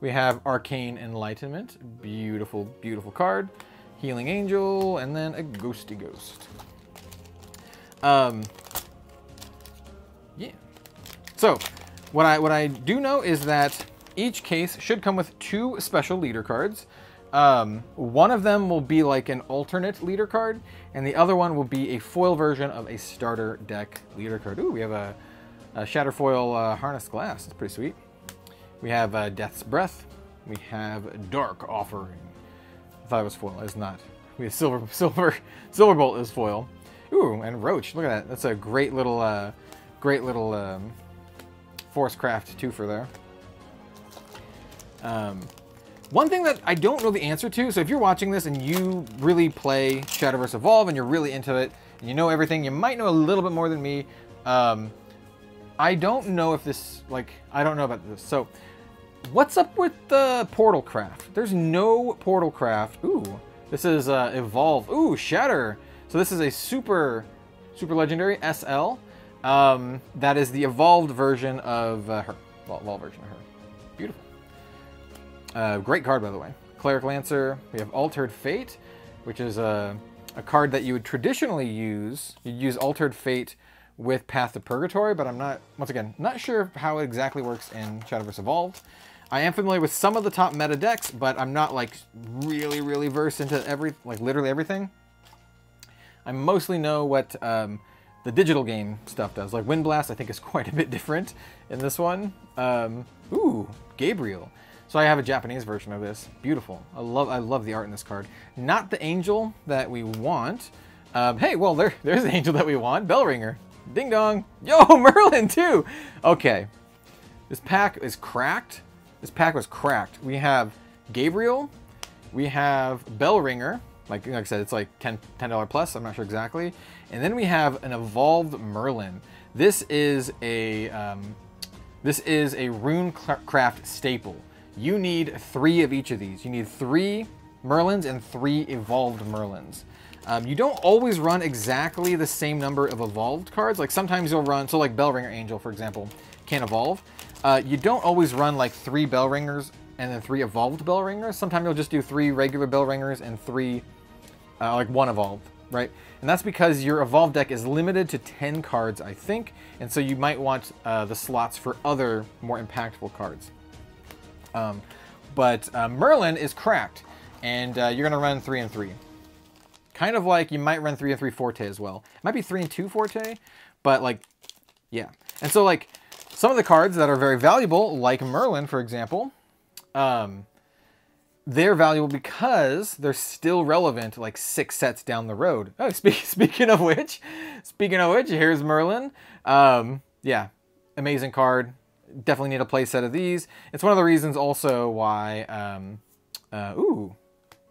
A: We have Arcane Enlightenment. Beautiful, beautiful card. Healing Angel, and then a Ghosty Ghost. Yeah. So, what I do know is that each case should come with 2 special leader cards. One of them will be like an alternate leader card, and the other one will be a foil version of a starter deck leader card. Ooh, we have a Shatterfoil Harness Glass. That's pretty sweet. We have Death's Breath. We have Dark Offering. I thought it was foil. It's not. We have Silverbolt is foil. Ooh, and Roach. Look at that. That's a great little Force Craft twofer there. One thing that I don't know the answer to, so if you're watching this and you really play Shadowverse Evolve and you're really into it, and you know everything, you might know a little bit more than me. I don't know if this, I don't know about this. So, what's up with the Portal Craft? There's no Portal Craft. Ooh, this is Evolve. Ooh, Shatter. So this is a super legendary SL. That is the evolved version of her. Evolved version of her. Beautiful. Great card, by the way. Cleric Lancer. We have Altered Fate, which is a card that you would traditionally use. You'd use Altered Fate with Path to Purgatory, but I'm not, once again, not sure how it exactly works in Shadowverse Evolved. I am familiar with some of the top meta decks, but I'm not really versed into literally everything. I mostly know what the digital game stuff does. Like Wind Blast, I think is quite a bit different in this one. Ooh, Gabriel. So I have a Japanese version of this. Beautiful. I love the art in this card. Not the angel that we want. Hey, well, there's the angel that we want. Bellringer. Ding dong. Yo, Merlin too. Okay. This pack is cracked. This pack was cracked. We have Gabriel. We have Bellringer. Like I said, it's like $10 plus. I'm not sure exactly. And then we have an evolved Merlin. This is a Runecraft staple. You need 3 of each of these. You need 3 Merlins and 3 evolved Merlins. You don't always run exactly the same number of evolved cards. Like sometimes you'll run, so like Bellringer Angel, for example, can evolve. You don't always run like 3 Bellringers and then 3 evolved Bellringers. Sometimes you'll just do 3 regular Bellringers and 3, like 1 evolved, right? And that's because your evolved deck is limited to 10 cards, I think. And so you might want the slots for other more impactful cards. But Merlin is cracked, and you're gonna run 3 and 3. Kind of like you might run 3 and 3 Forte as well. It might be 3 and 2 Forte, but like, yeah. And so like some of the cards that are very valuable, like Merlin, for example, they're valuable because they're still relevant like 6 sets down the road. Oh, speaking of which, here's Merlin. Yeah, amazing card. Definitely need a play set of these. It's one of the reasons also why, ooh,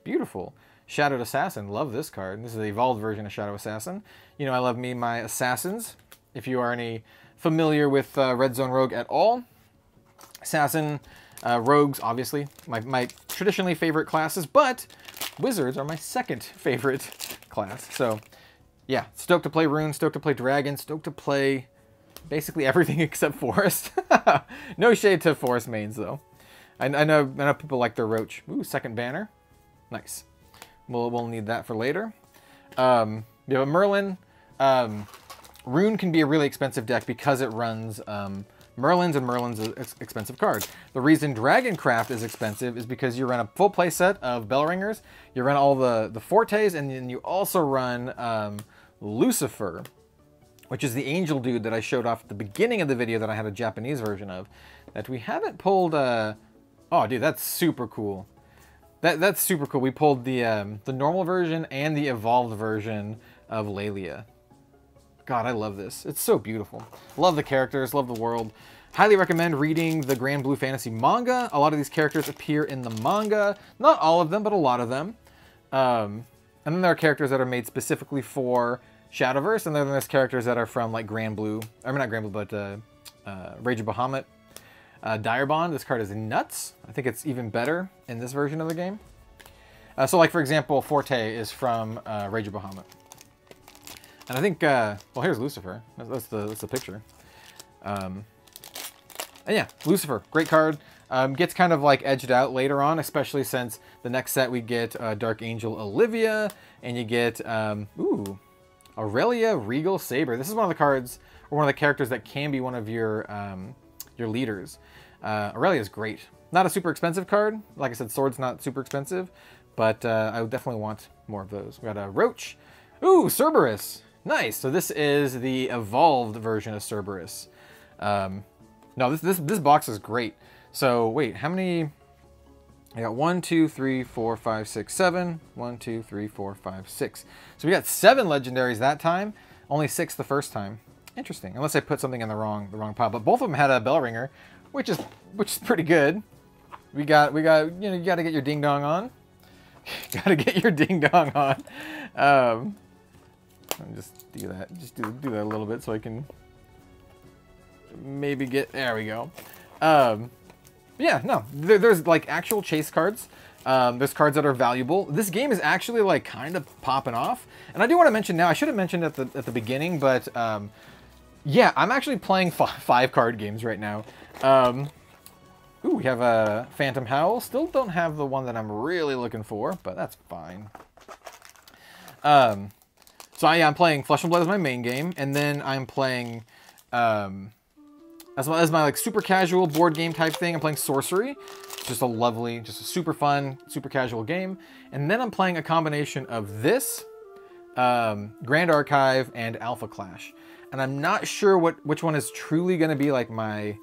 A: beautiful. Shadowed Assassin, love this card. This is the evolved version of Shadow Assassin. You know I love me my Assassins. If you are any familiar with Red Zone Rogue at all. Assassin, Rogues, obviously, my traditionally favorite classes, but Wizards are my second favorite class. So, yeah, stoked to play Rune, stoked to play Dragon, stoked to play basically everything except Forest. No shade to Forest mains, though. I know people like their Roach. Ooh, second banner. Nice. We'll need that for later. You have a Merlin. Rune can be a really expensive deck because it runs Merlins, and Merlin's an expensive card. The reason Dragoncraft is expensive is because you run a full play set of Bellringers, you run all the Fortes, and then you also run Lucifer, which is the angel dude that I showed off at the beginning of the video that I had a Japanese version of, that we haven't pulled. Oh, dude, that's super cool. That's super cool. We pulled the normal version and the evolved version of Lelia. God, I love this. It's so beautiful. Love the characters, love the world. Highly recommend reading the Grand Blue Fantasy manga. A lot of these characters appear in the manga. Not all of them, but a lot of them. And then there are characters that are made specifically for Shadowverse, and then there's characters that are from like Grand Blue. I mean, not Grand Blue, but Rage of Bahamut. Direbond, this card is nuts. I think it's even better in this version of the game. So like, for example, Forte is from Rage of Bahamut. And I think, well, here's Lucifer. That's the picture. And yeah, Lucifer, great card. Gets kind of like edged out later on, especially since the next set we get Dark Angel Olivia, and you get, Aurelia Regal Saber. This is one of the cards, or one of the characters that can be one of your leaders. Aurelia is great. Not a super expensive card. Like I said, Sword's not super expensive, but I would definitely want more of those. We got a Roach. Ooh, Cerberus. Nice. So this is the evolved version of Cerberus. No, this box is great. So wait, how many? I got 1, 2, 3, 4, 5, 6, 7. 1, 2, 3, 4, 5, 6. So we got 7 legendaries that time. Only 6 the first time. Interesting. Unless I put something in the wrong pile. But both of them had a bell ringer, which is pretty good. We got you know, you got to get your ding dong on. Got to get your ding dong on. Let me just do that. Just do that a little bit so I can maybe get. There we go. Yeah, no, there's like actual chase cards. There's cards that are valuable. This game is actually like kind of popping off. And I do want to mention now, I should have mentioned at the beginning, but yeah, I'm actually playing 5 card games right now. Ooh, we have a Phantom Howl. Still don't have the one that I'm really looking for, but that's fine. So yeah, I'm playing Flesh and Blood as my main game, and then I'm playing as well as my like super casual board game type thing. I'm playing Sorcery. Just a lovely, just a super fun, super casual game. And then I'm playing a combination of this, Grand Archive, and Alpha Clash. And I'm not sure which one is truly going to be like my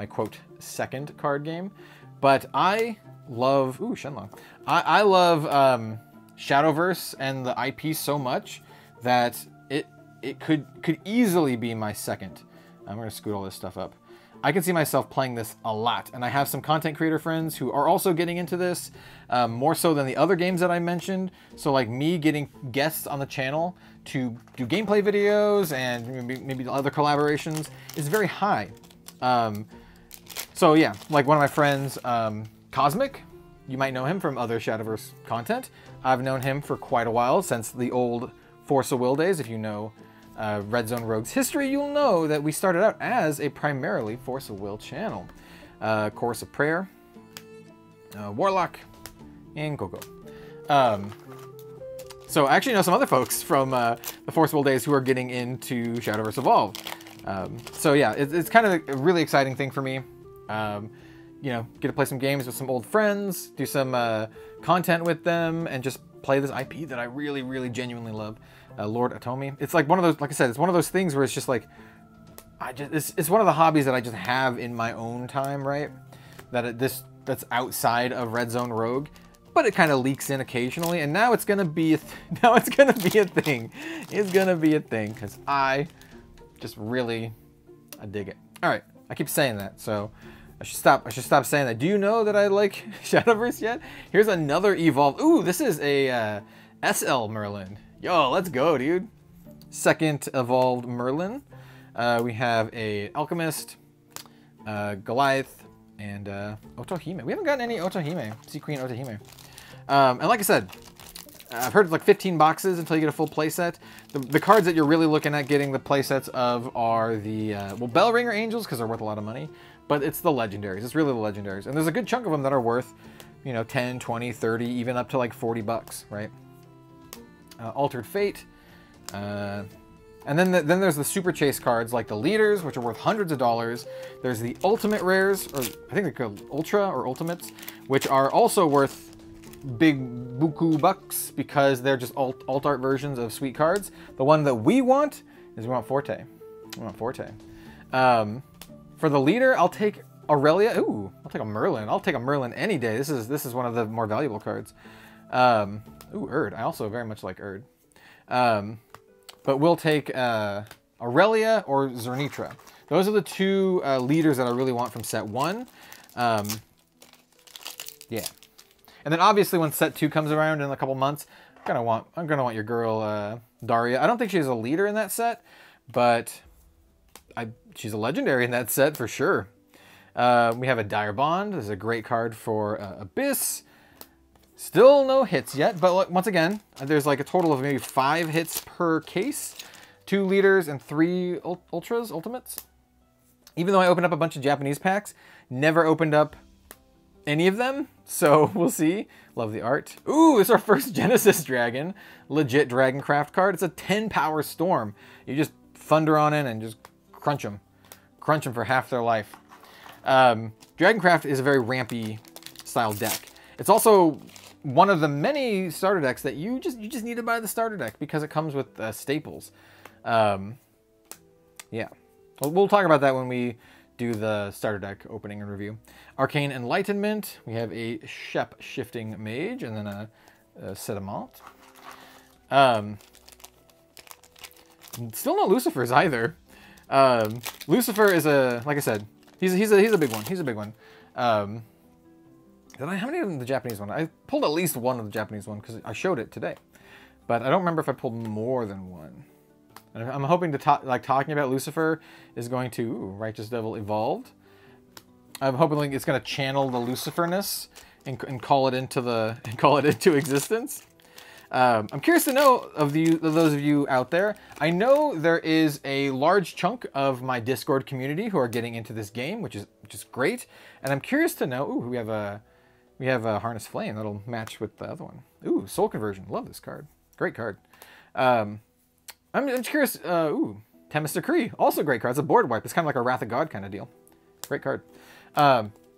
A: quote second card game, but I love Shenlong. I love Shadowverse and the IP so much that it could easily be my second. I'm gonna scoot all this stuff up. I can see myself playing this a lot, and I have some content creator friends who are also getting into this, more so than the other games that I mentioned. So like me getting guests on the channel to do gameplay videos and maybe other collaborations is very high. So yeah, like one of my friends, Cosmic, you might know him from other Shadowverse content. I've known him for quite a while, since the old Force of Will days. If you know Red Zone Rogue's history, you'll know that we started out as a primarily Force of Will channel. Chorus of Prayer, Warlock, and Coco. So I actually know some other folks from the Force of Will days who are getting into Shadowverse Evolved. So yeah, it's kind of a really exciting thing for me. You know, get to play some games with some old friends, do some content with them, and just play this IP that I really, really genuinely love. Lord Atomi. It's like one of those, like I said, it's one of those things where it's just like, it's one of the hobbies that I just have in my own time, right? That's outside of Red Zone Rogue, but it kind of leaks in occasionally, and now it's gonna be now it's gonna be a thing. It's gonna be a thing because I just really, I dig it. All right, I keep saying that, so I should stop saying that. Do you know that I like Shadowverse yet? Here's another Evolve. Ooh, this is a SL Merlin. Yo, let's go, dude. Second Evolved Merlin. We have a Alchemist, Goliath, and Otohime. We haven't gotten any Otohime, Sea Queen Otohime. And like I said, I've heard it's like 15 boxes until you get a full playset. The cards that you're really looking at getting the playsets of are the, well, Bellringer Angels, because they're worth a lot of money, but it's the legendaries. It's really the legendaries. And there's a good chunk of them that are worth, you know, 10, 20, 30, even up to like 40 bucks, right? Altered Fate. And then there's the super chase cards like the leaders, which are worth hundreds of dollars. There's the ultimate rares, or I think they're called ultra or ultimates, which are also worth big buku bucks because they're just alt art versions of sweet cards. The one that we want is we want Forte. We want Forte. For the leader, I'll take Aurelia. Ooh, I'll take a Merlin. I'll take a Merlin any day. This is one of the more valuable cards. Ooh, Erd. I also very much like Erd. But we'll take Aurelia or Zernitra. Those are the two leaders that I really want from set 1. Yeah. And then obviously when set 2 comes around in a couple months, I'm gonna want your girl Daria. I don't think she's a leader in that set, but she's a legendary in that set for sure. We have a Dire Bond. This is a great card for Abyss. Still no hits yet, but look, once again, there's like a total of maybe 5 hits per case. 2 leaders and 3 ultimates. Even though I opened up a bunch of Japanese packs, never opened up any of them, so we'll see. Love the art. Ooh, it's our first Genesis Dragon. Legit Dragoncraft card. It's a 10 power storm. You just thunder on in and just crunch them. Crunch them for half their life. Dragoncraft is a very rampy style deck. It's also one of the many starter decks that you just need to buy the starter deck because it comes with staples. Yeah, we'll talk about that when we do the starter deck opening and review. Arcane Enlightenment. We have a Shep Shifting Mage and then a Sediment. Still not Lucifer's either. Lucifer is like I said, he's a big one. He's a big one. How many of them the Japanese one? I pulled at least one of the Japanese one because I showed it today, but I don't remember if I pulled more than one. And I'm hoping to talking about Lucifer is going to Righteous Devil Evolved. I'm hoping it's going to channel the Luciferness and call it into existence. I'm curious to know of those of you out there. I know there is a large chunk of my Discord community who are getting into this game, which is great. And I'm curious to know. Ooh, we have a Harness Flame that'll match with the other one. Ooh, Soul Conversion. Love this card. Great card. I'm curious. Ooh, Tempest Decree. Also a great card. It's a board wipe. It's kind of like a Wrath of God kind of deal. Great card.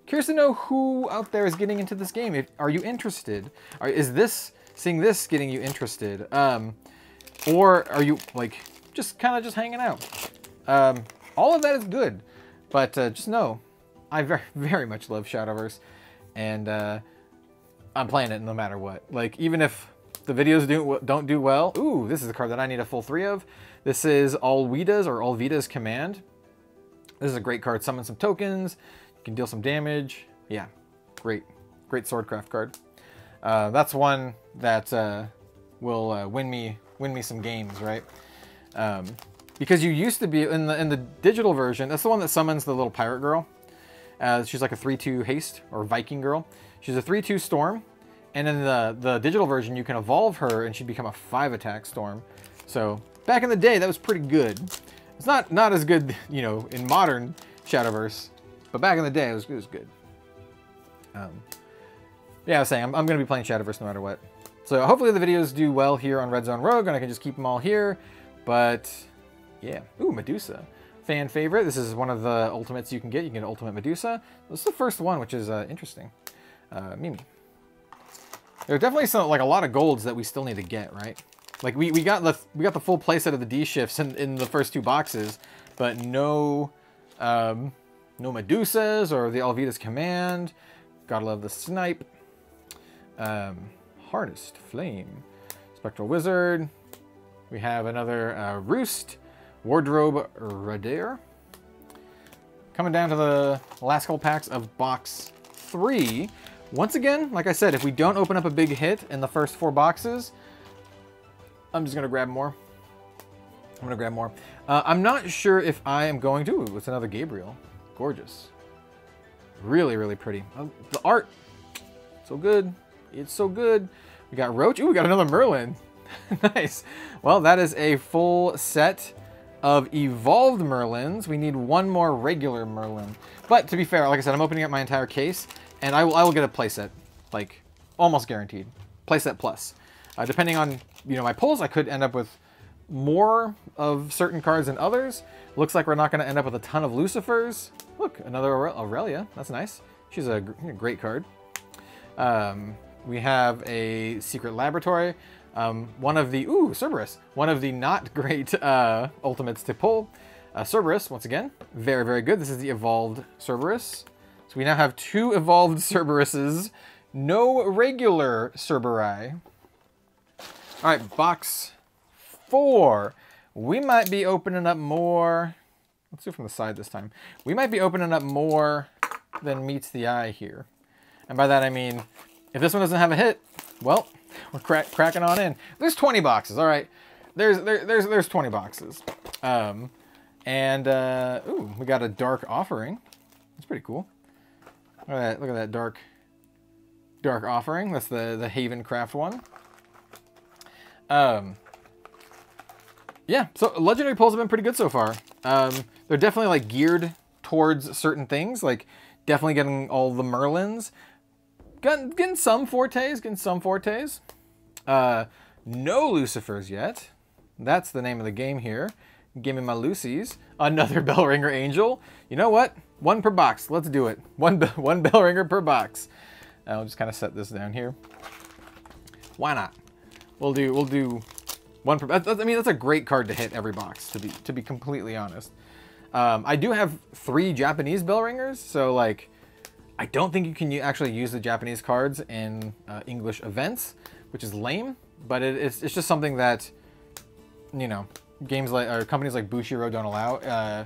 A: Curious to know who out there is getting into this game. Are you interested? Is seeing this getting you interested? Or are you like just hanging out? All of that is good, but just know I very, very much love Shadowverse, and I'm playing it no matter what. Like, even if the videos don't do well. Ooh, this is a card that I need a full 3 of. This is Alvida's Command. This is a great card. Summon some tokens. You can deal some damage. Yeah, great Swordcraft card. That's one that will win me some games, right? Because you used to be in the digital version. That's the one that summons the little pirate girl. She's like a 3/2 haste or Viking girl. She's a 3/2 storm. And in the digital version, you can evolve her and she'd become a 5-attack storm. So back in the day, that was pretty good. It's not as good, you know, in modern Shadowverse, but back in the day, it was good. Yeah, I was saying, I'm going to be playing Shadowverse no matter what. So hopefully the videos do well here on Red Zone Rogue, and I can just keep them all here. But yeah, ooh, Medusa. Fan favorite. This is one of the ultimates you can get. You can get Ultimate Medusa. This is the first one, which is interesting. Mimi. There are definitely like a lot of golds that we still need to get, right? Like we got the full playset of the D shifts in the first 2 boxes, but no Medusas or the Alvida's Command. Gotta love the Snipe. Harnessed Flame. Spectral Wizard. We have another Roost. Wardrobe Radair. Coming down to the last couple packs of box 3. Once again, like I said, if we don't open up a big hit in the first 4 boxes, I'm just going to grab more. I'm not sure if I am going to. Ooh, it's another Gabriel. Gorgeous. Really, really pretty. The art, so good. It's so good. We got Roach. Ooh, we got another Merlin. Nice. Well, that is a full set of evolved Merlins. We need one more regular Merlin. But to be fair, like I said, I'm opening up my entire case, and I will get a playset, like almost guaranteed. Playset plus. Depending on my pulls, I could end up with more of certain cards than others. Looks like we're not going to end up with a ton of Lucifers. Look, another Aurelia. That's nice. She's a great card. We have a Secret Laboratory. One of the Cerberus. One of the not great ultimates to pull. Cerberus, once again, very, very good. This is the evolved Cerberus. So we now have 2 evolved Cerberuses. No regular Cerberi. All right, box 4. We might be opening up more. Let's do it from the side this time. We might be opening up more than meets the eye here. And by that I mean, if this one doesn't have a hit, well, we're cracking on in. There's 20 boxes, all right. There's 20 boxes. Ooh, we got a Dark Offering. That's pretty cool. Look at that Dark Offering. That's the Havencraft one. Yeah, so legendary pulls have been pretty good so far. They're definitely like geared towards certain things, like definitely getting all the Merlins, getting some fortes, no Lucifers yet. That's the name of the game here. Give me my Lucy's. Another Bellringer Angel. You know what? One per box. Let's do it. One Bellringer per box. I'll just kind of set this down here. Why not? We'll do one per. I mean, that's a great card to hit every box. To be completely honest, I do have 3 Japanese Bellringers, so like, I don't think you can actually use the Japanese cards in English events, which is lame. But it's just something that, you know, games like, or companies like Bushiroad don't allow.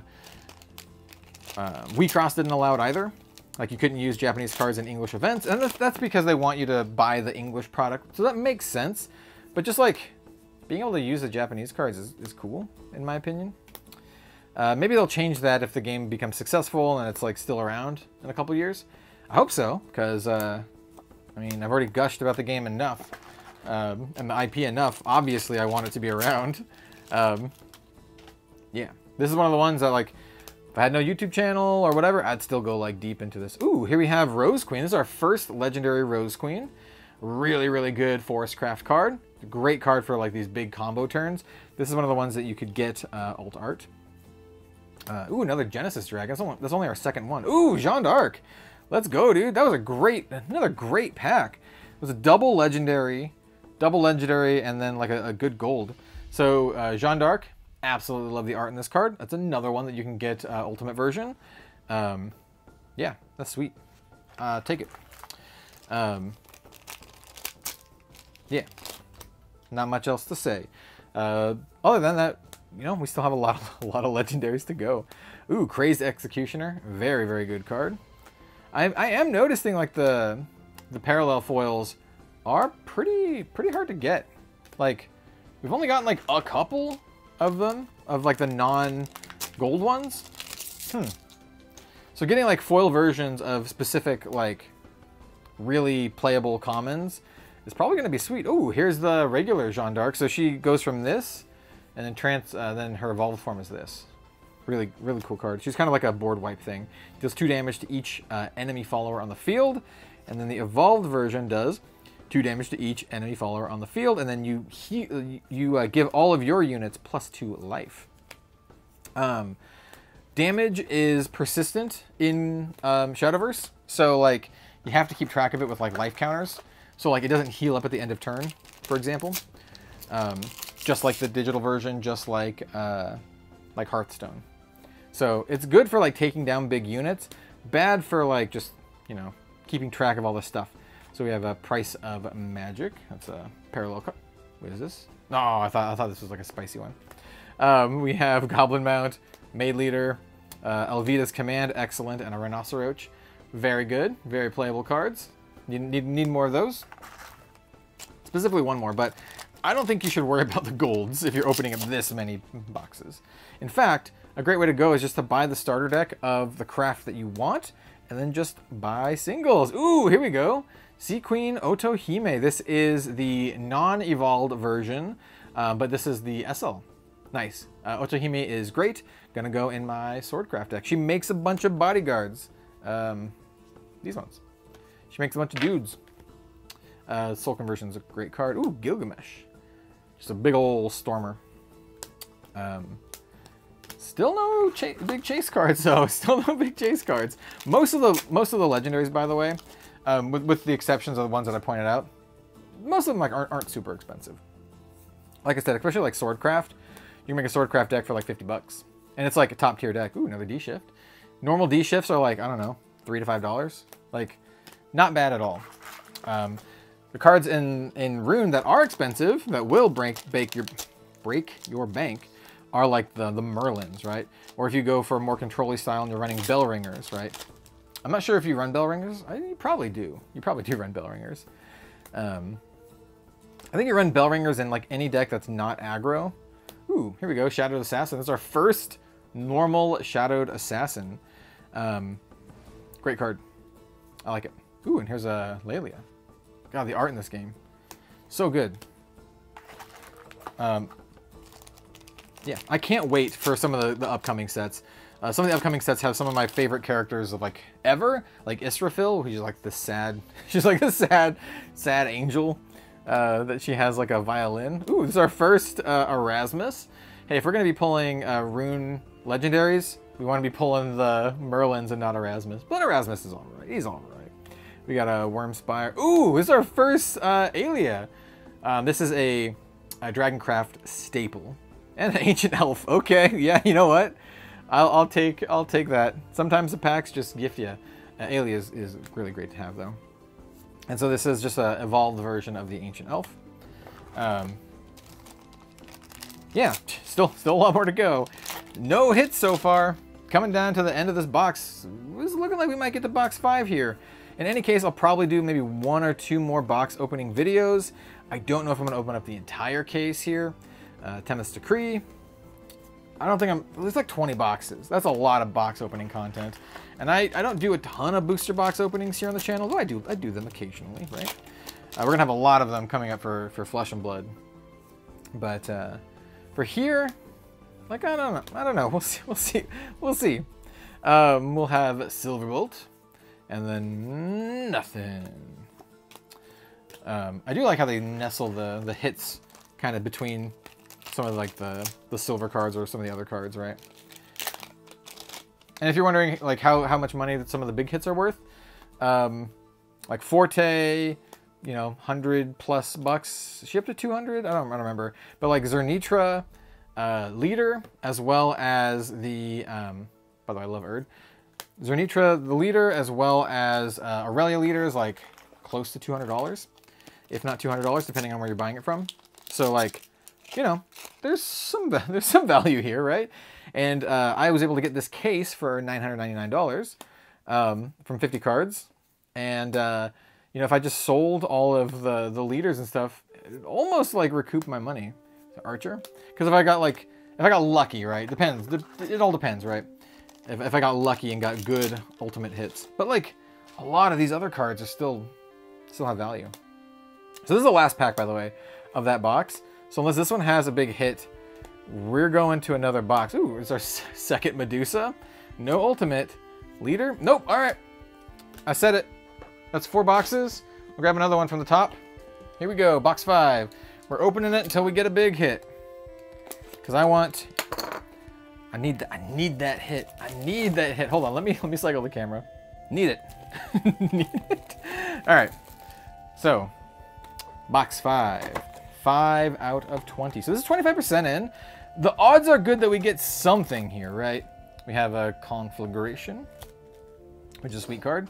A: WeCross didn't allow it either. Like, you couldn't use Japanese cards in English events, and that's because they want you to buy the English product. So that makes sense. But just like being able to use the Japanese cards is cool, in my opinion. Maybe they'll change that if the game becomes successful and it's like still around in a couple years. I hope so, because I mean, I've already gushed about the game enough, and the IP enough. Obviously, I want it to be around. Yeah, this is one of the ones that, like, if I had no YouTube channel or whatever, I'd still go like deep into this. Ooh, here we have Rose Queen. This is our first legendary Rose Queen. Really, really good Forest Craft card. Great card for like these big combo turns. This is one of the ones that you could get alt art. Ooh, another Genesis Dragon. That's only our second one. Ooh, Jeanne d'Arc. Let's go, dude. That was another great pack. It was a double legendary, and then like a good gold. So Jeanne d'Arc, absolutely love the art in this card. That's another one that you can get ultimate version. Yeah, that's sweet. Take it. Yeah, not much else to say. Other than that, you know, we still have a lot of legendaries to go. Ooh, Crazed Executioner, very, very good card. I am noticing like the parallel foils are pretty hard to get. Like, we've only gotten like a couple of them, of like the non-gold ones. So getting like foil versions of specific like really playable commons is probably going to be sweet. Ooh, here's the regular Jeanne d'Arc. So she goes from this, and then her evolved form is this. Really, really cool card. She's kind of like a board wipe thing. Deals 2 damage to each enemy follower on the field, and then the evolved version does 2 damage to each enemy follower on the field, and then you give all of your units +2 life. Damage is persistent in Shadowverse, so like you have to keep track of it with like life counters. So like it doesn't heal up at the end of turn, for example. Just like the digital version, just like Hearthstone. So it's good for like taking down big units, bad for like just, you know, keeping track of all this stuff. So we have a Price of Magic. That's a parallel card. What is this? No, I thought this was like a spicy one. We have Goblin Mount, Maid Leader, Elvida's Command, excellent, and a Rhinoceroach. Very good, very playable cards. You need more of those. Specifically one more, but I don't think you should worry about the golds if you're opening up this many boxes. In fact, a great way to go is just to buy the starter deck of the craft that you want, and then just buy singles. Ooh, here we go. Sea Queen Otohime. This is the non-evolved version, but this is the SL. Nice. Otohime is great. Gonna go in my Swordcraft deck. She makes a bunch of bodyguards. These ones. She makes a bunch of dudes. Soul Conversion is a great card. Ooh, Gilgamesh. Just a big old Stormer. Still no big chase cards, though. Still no big chase cards. Most of the legendaries, by the way, with the exceptions of the ones that I pointed out, most of them like aren't super expensive. Like I said, especially like Swordcraft, you can make a Swordcraft deck for like 50 bucks, and it's like a top tier deck. Ooh, another D shift. Normal D shifts are like, I don't know, $3 to $5. Like, not bad at all. The cards in Rune that are expensive, that will break your bank, are like the Merlins, right? Or if you go for a more control-y style and you're running Bellringers, right? I'm not sure if you run Bellringers. You probably do. You probably do run Bellringers. I think you run Bellringers in like any deck that's not aggro. Ooh, here we go, Shadowed Assassin. This is our first normal Shadowed Assassin. Great card. I like it. Ooh, and here's a Lelia. God, the art in this game, so good. Yeah, I can't wait for some of the upcoming sets. Some of the upcoming sets have some of my favorite characters of like ever, like Israfil, who's like the sad, she's like the sad angel that she has like a violin. Ooh, this is our first Erasmus. Hey, if we're gonna be pulling rune legendaries, we want to be pulling the Merlins and not Erasmus. But Erasmus is all right. He's all right. We got a Wormspire. Ooh, this is our first Aelia. This is a Dragoncraft staple and an Ancient Elf. Okay, yeah, you know what? I'll take that. Sometimes the packs just gift you. Aelia is really great to have though. And so this is just an evolved version of the Ancient Elf. Yeah, still a lot more to go. No hits so far. Coming down to the end of this box. It's looking like we might get to box 5 here. In any case, I'll probably do maybe 1 or 2 more box opening videos. I don't know if I'm going to open up the entire case here. Temeth's Decree. I don't think there's like 20 boxes. That's a lot of box opening content. And I don't do a ton of booster box openings here on the channel, though I do them occasionally, right? We're going to have a lot of them coming up for Flesh and Blood. But for here, like, I don't know. We'll see. We'll have Silverbolt, and then nothing. I do like how they nestle the hits kind of between some of like the silver cards or some of the other cards, right? And if you're wondering like how much money that some of the big hits are worth, like Forte, you know, $100+ ship to 200. I don't remember, but like Zernitra. Leader, as well as the, by the way, I love Erd. Zernitra, the leader, as well as Aurelia leader is like close to $200, if not $200, depending on where you're buying it from. So like, you know, there's some value here, right? And I was able to get this case for $999 from 50 cards. And, you know, if I just sold all of the leaders and stuff, it almost like recoup my money. Archer, because if I got lucky, right? Depends. It all depends, right? If I got lucky and got good ultimate hits, but like a lot of these other cards are still have value. So this is the last pack, by the way, of that box. So unless this one has a big hit, we're going to another box. Ooh, it's our second Medusa. No ultimate leader. Nope. All right, I said it. That's 4 boxes. We'll grab another one from the top. Here we go, box 5. We're opening it until we get a big hit. Because I need that hit. I need that hit. Hold on, let me cycle the camera. Need it. Need it. Alright. So, box 5. 5 out of 20. So this is 25% in. The odds are good that we get something here, right? We have a Conflagration, which is a sweet card.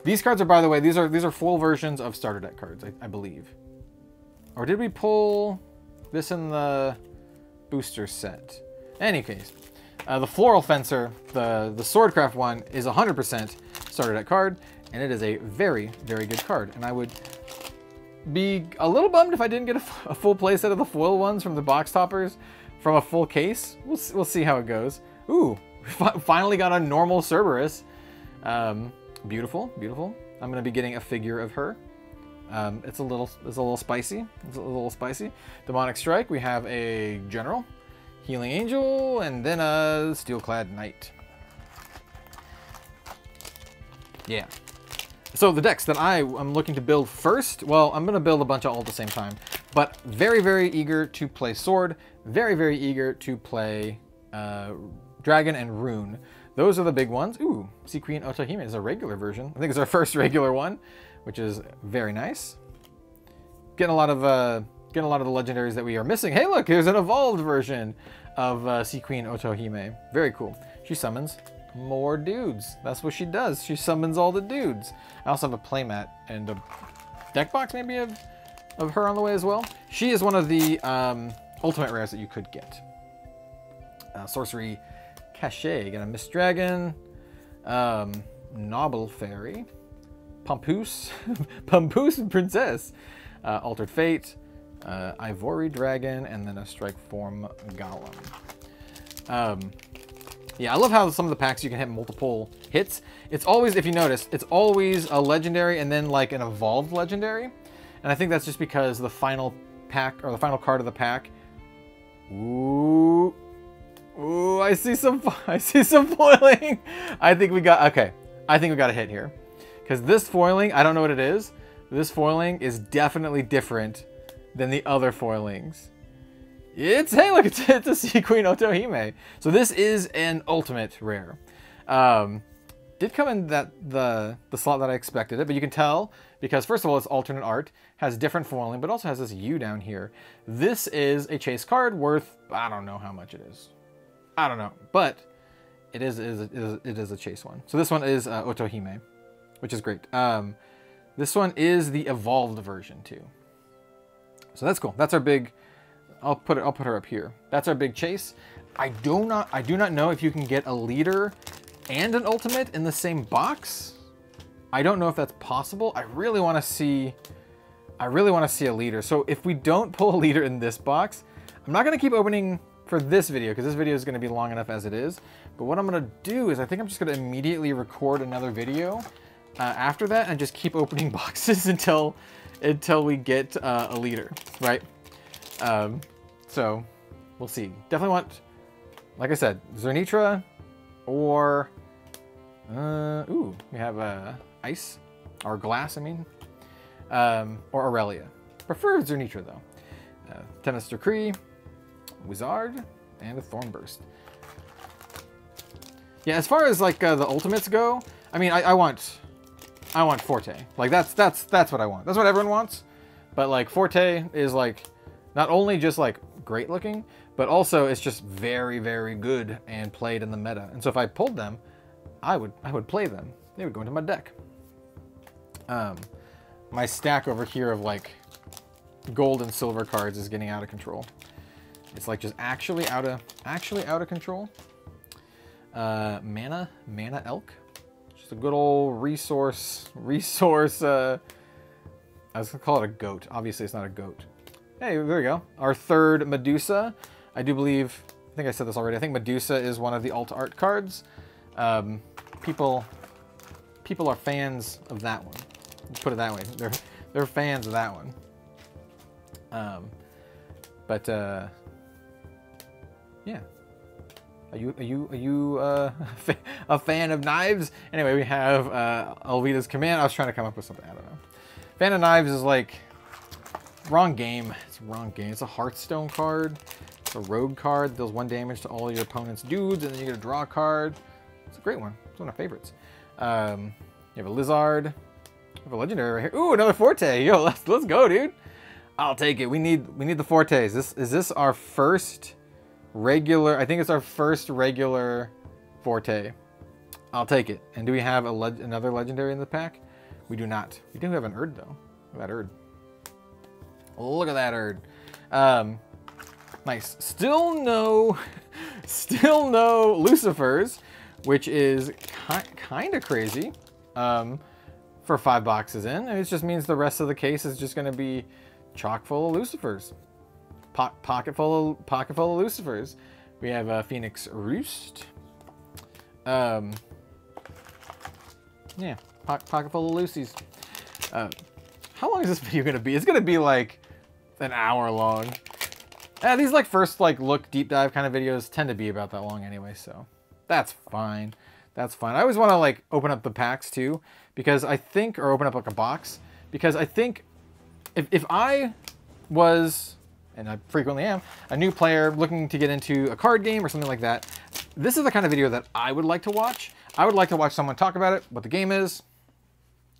A: These cards are, by the way, these are full versions of starter deck cards, I believe. Or did we pull this in the booster set? In any case, the Floral Fencer, the Swordcraft one, is 100% starter deck card, and it is a very, very good card. And I would be a little bummed if I didn't get a full playset of the foil ones from the box toppers from a full case. We'll see how it goes. Ooh, finally got a normal Cerberus. Beautiful, beautiful. I'm gonna be getting a figure of her. It's a little spicy. It's a little spicy. Demonic Strike. We have a General, Healing Angel, and then a Steelclad Knight. Yeah. So the decks that I am looking to build first, well, I'm going to build a bunch all at the same time, but very, very eager to play Sword, very, very eager to play Dragon and Rune. Those are the big ones. Ooh, Sea Queen Otohime is a regular version. I think it's our first regular one, which is very nice. Getting a lot of the legendaries that we are missing. Hey, look, there's an evolved version of Sea Queen Otohime. Very cool. She summons more dudes. That's what she does. She summons all the dudes. I also have a playmat and a deck box maybe of her on the way as well. She is one of the ultimate rares that you could get. Sorcery Cachet. Got a Mist Dragon, Noble Fairy, Pampoose, Pampoose Princess, Altered Fate, Ivory Dragon, and then a Strike Form Golem. Yeah, I love how some of the packs you can hit multiple hits. It's always, if you notice, it's always a legendary and then like an evolved legendary. And I think that's just because the final pack, or the final card of the pack, ooh, Ooh, I see some foiling. I think we got a hit here. Because this foiling, I don't know what it is. This foiling is definitely different than the other foilings. Hey, look, it's a Sea Queen Otohime. So this is an ultimate rare. Did come in the slot that I expected it, but you can tell because first of all, it's alternate art, has different foiling, but also has this U down here. This is a chase card worth, I don't know how much it is. I don't know, but it is a chase one. So this one is Otohime, which is great. This one is the evolved version too. So that's cool. That's our big. I'll put her up here. That's our big chase. I do not know if you can get a leader and an ultimate in the same box. I don't know if that's possible. I really want to see a leader. So if we don't pull a leader in this box, I'm not going to keep opening for this video because this video is going to be long enough as it is. But what I'm going to do is I think I'm just going to immediately record another video after that and just keep opening boxes until we get a leader, right? So we'll see. Definitely want, like I said, Zernitra or ooh, we have ice or glass, I mean, or Aurelia. Prefer Zernitra though. Tempest Decree, Wizard, and a Thornburst. Yeah, as far as like the ultimates go, I mean, I want Forte. Like that's what I want. That's what everyone wants. But like Forte is like not only just like great looking, but also it's just very, very good and played in the meta. And so if I pulled them, I would play them. They would go into my deck. My stack over here of like gold and silver cards is getting out of control. It's like just actually out of control. Mana Elk. Just a good old resource. I was gonna call it a goat. Obviously it's not a goat. Hey, there we go. Our third Medusa. I do believe, I think I said this already. I think Medusa is one of the alt art cards. People are fans of that one. Let's put it that way. They're fans of that one. Yeah. Are you a fan of knives? Anyway, we have Alvida's Command. I was trying to come up with something. I don't know. Fan of Knives is like wrong game. It's a wrong game. It's a Hearthstone card. It's a rogue card. Deals 1 damage to all your opponent's dudes, and then you get to draw a card. It's a great one. It's one of my favorites. You have a Lizard. You have a legendary right here. Ooh, another Forte. Yo, let's go, dude. I'll take it. We need the Fortes. Is this our first regular? I think it's our first regular Forte. I'll take it. And do we have another legendary in the pack? We do not. We do have an Erd though. Look at that Erd. Look at that Erd. Nice. Still no Lucifers, which is kind of crazy. For 5 boxes in, and it just means the rest of the case is just going to be chock full of Lucifers. Pocket full of Lucifers. We have Phoenix Roost. Yeah, pocket full of Lucy's. How long is this video going to be? It's going to be like an hour long. These like first like look deep dive kind of videos tend to be about that long anyway, so that's fine. That's fine. I always want to like open up the packs too, because I think, or open up like a box, because I think if I was, and I frequently am, a new player looking to get into a card game or something like that, this is the kind of video that I would like to watch. I would like to watch someone talk about it, what the game is,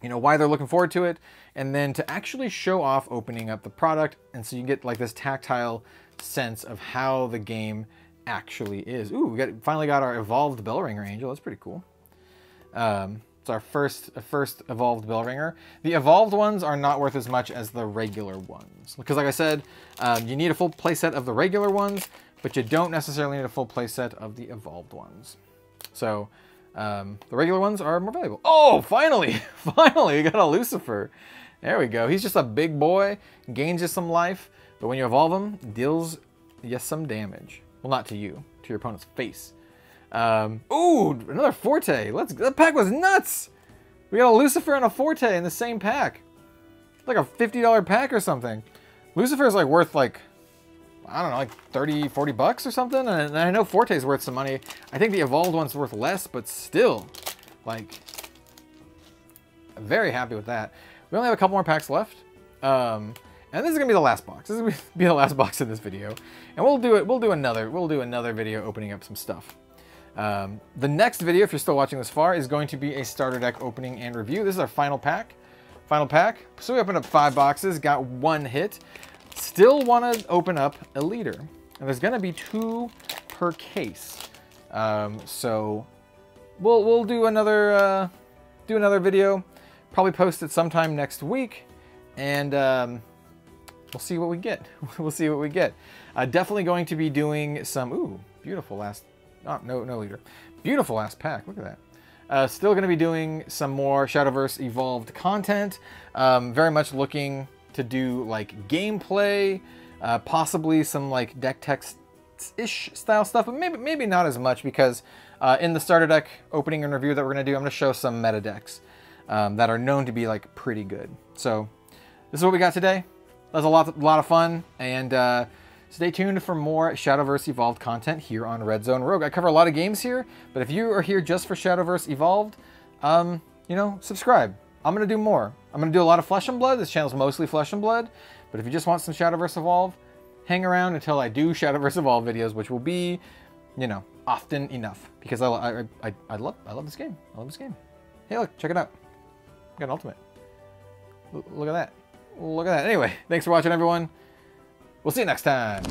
A: you know, why they're looking forward to it, and then to actually show off opening up the product, and so you get like this tactile sense of how the game actually is. Ooh, we finally got our evolved Bellringer Angel. That's pretty cool. It's our first evolved Bellringer. The evolved ones are not worth as much as the regular ones, because like I said, you need a full playset of the regular ones, but you don't necessarily need a full playset of the evolved ones. So the regular ones are more valuable. Oh, finally, finally, we got a Lucifer. There we go. He's just a big boy, gains you some life, but when you evolve him, deals you some damage. Well, not to you, to your opponent's face. Ooh, another Forte. That pack was nuts. We got a Lucifer and a Forte in the same pack. Like a $50 pack or something. Lucifer is like worth like I don't know, like 30, 40 bucks or something. And I know Forte's worth some money. I think the Evolved one's worth less, but still, like, I'm very happy with that. We only have a couple more packs left. And this is gonna be the last box. This is gonna be the last box in this video. And we'll do another video opening up some stuff. The next video, if you're still watching this far, is going to be a starter deck opening and review. This is our final pack. So we opened up 5 boxes, got 1 hit. Still want to open up a leader, and there's gonna be 2 per case. So we'll do another video, probably post it sometime next week, and we'll see what we get. We'll see what we get. Definitely going to be doing some. Ooh, beautiful last. Oh, no leader. Beautiful last pack. Look at that. Still going to be doing some more Shadowverse Evolved content. Very much looking to do like gameplay, possibly some like deck text-ish style stuff, but maybe not as much, because in the starter deck opening and review that we're going to do, I'm going to show some meta decks that are known to be like pretty good. So this is what we got today. That was a lot of fun, and stay tuned for more Shadowverse Evolved content here on Red Zone Rogue. I cover a lot of games here, but if you are here just for Shadowverse Evolved, you know, subscribe. I'm going to do more. I'm going to do a lot of Flesh and Blood. This channel's mostly Flesh and Blood, but if you just want some Shadowverse Evolved, hang around until I do Shadowverse Evolved videos, which will be, you know, often enough, because I love this game. I love this game. Hey, look, check it out. I got an ultimate. Look at that. Look at that. Anyway, thanks for watching, everyone. We'll see you next time.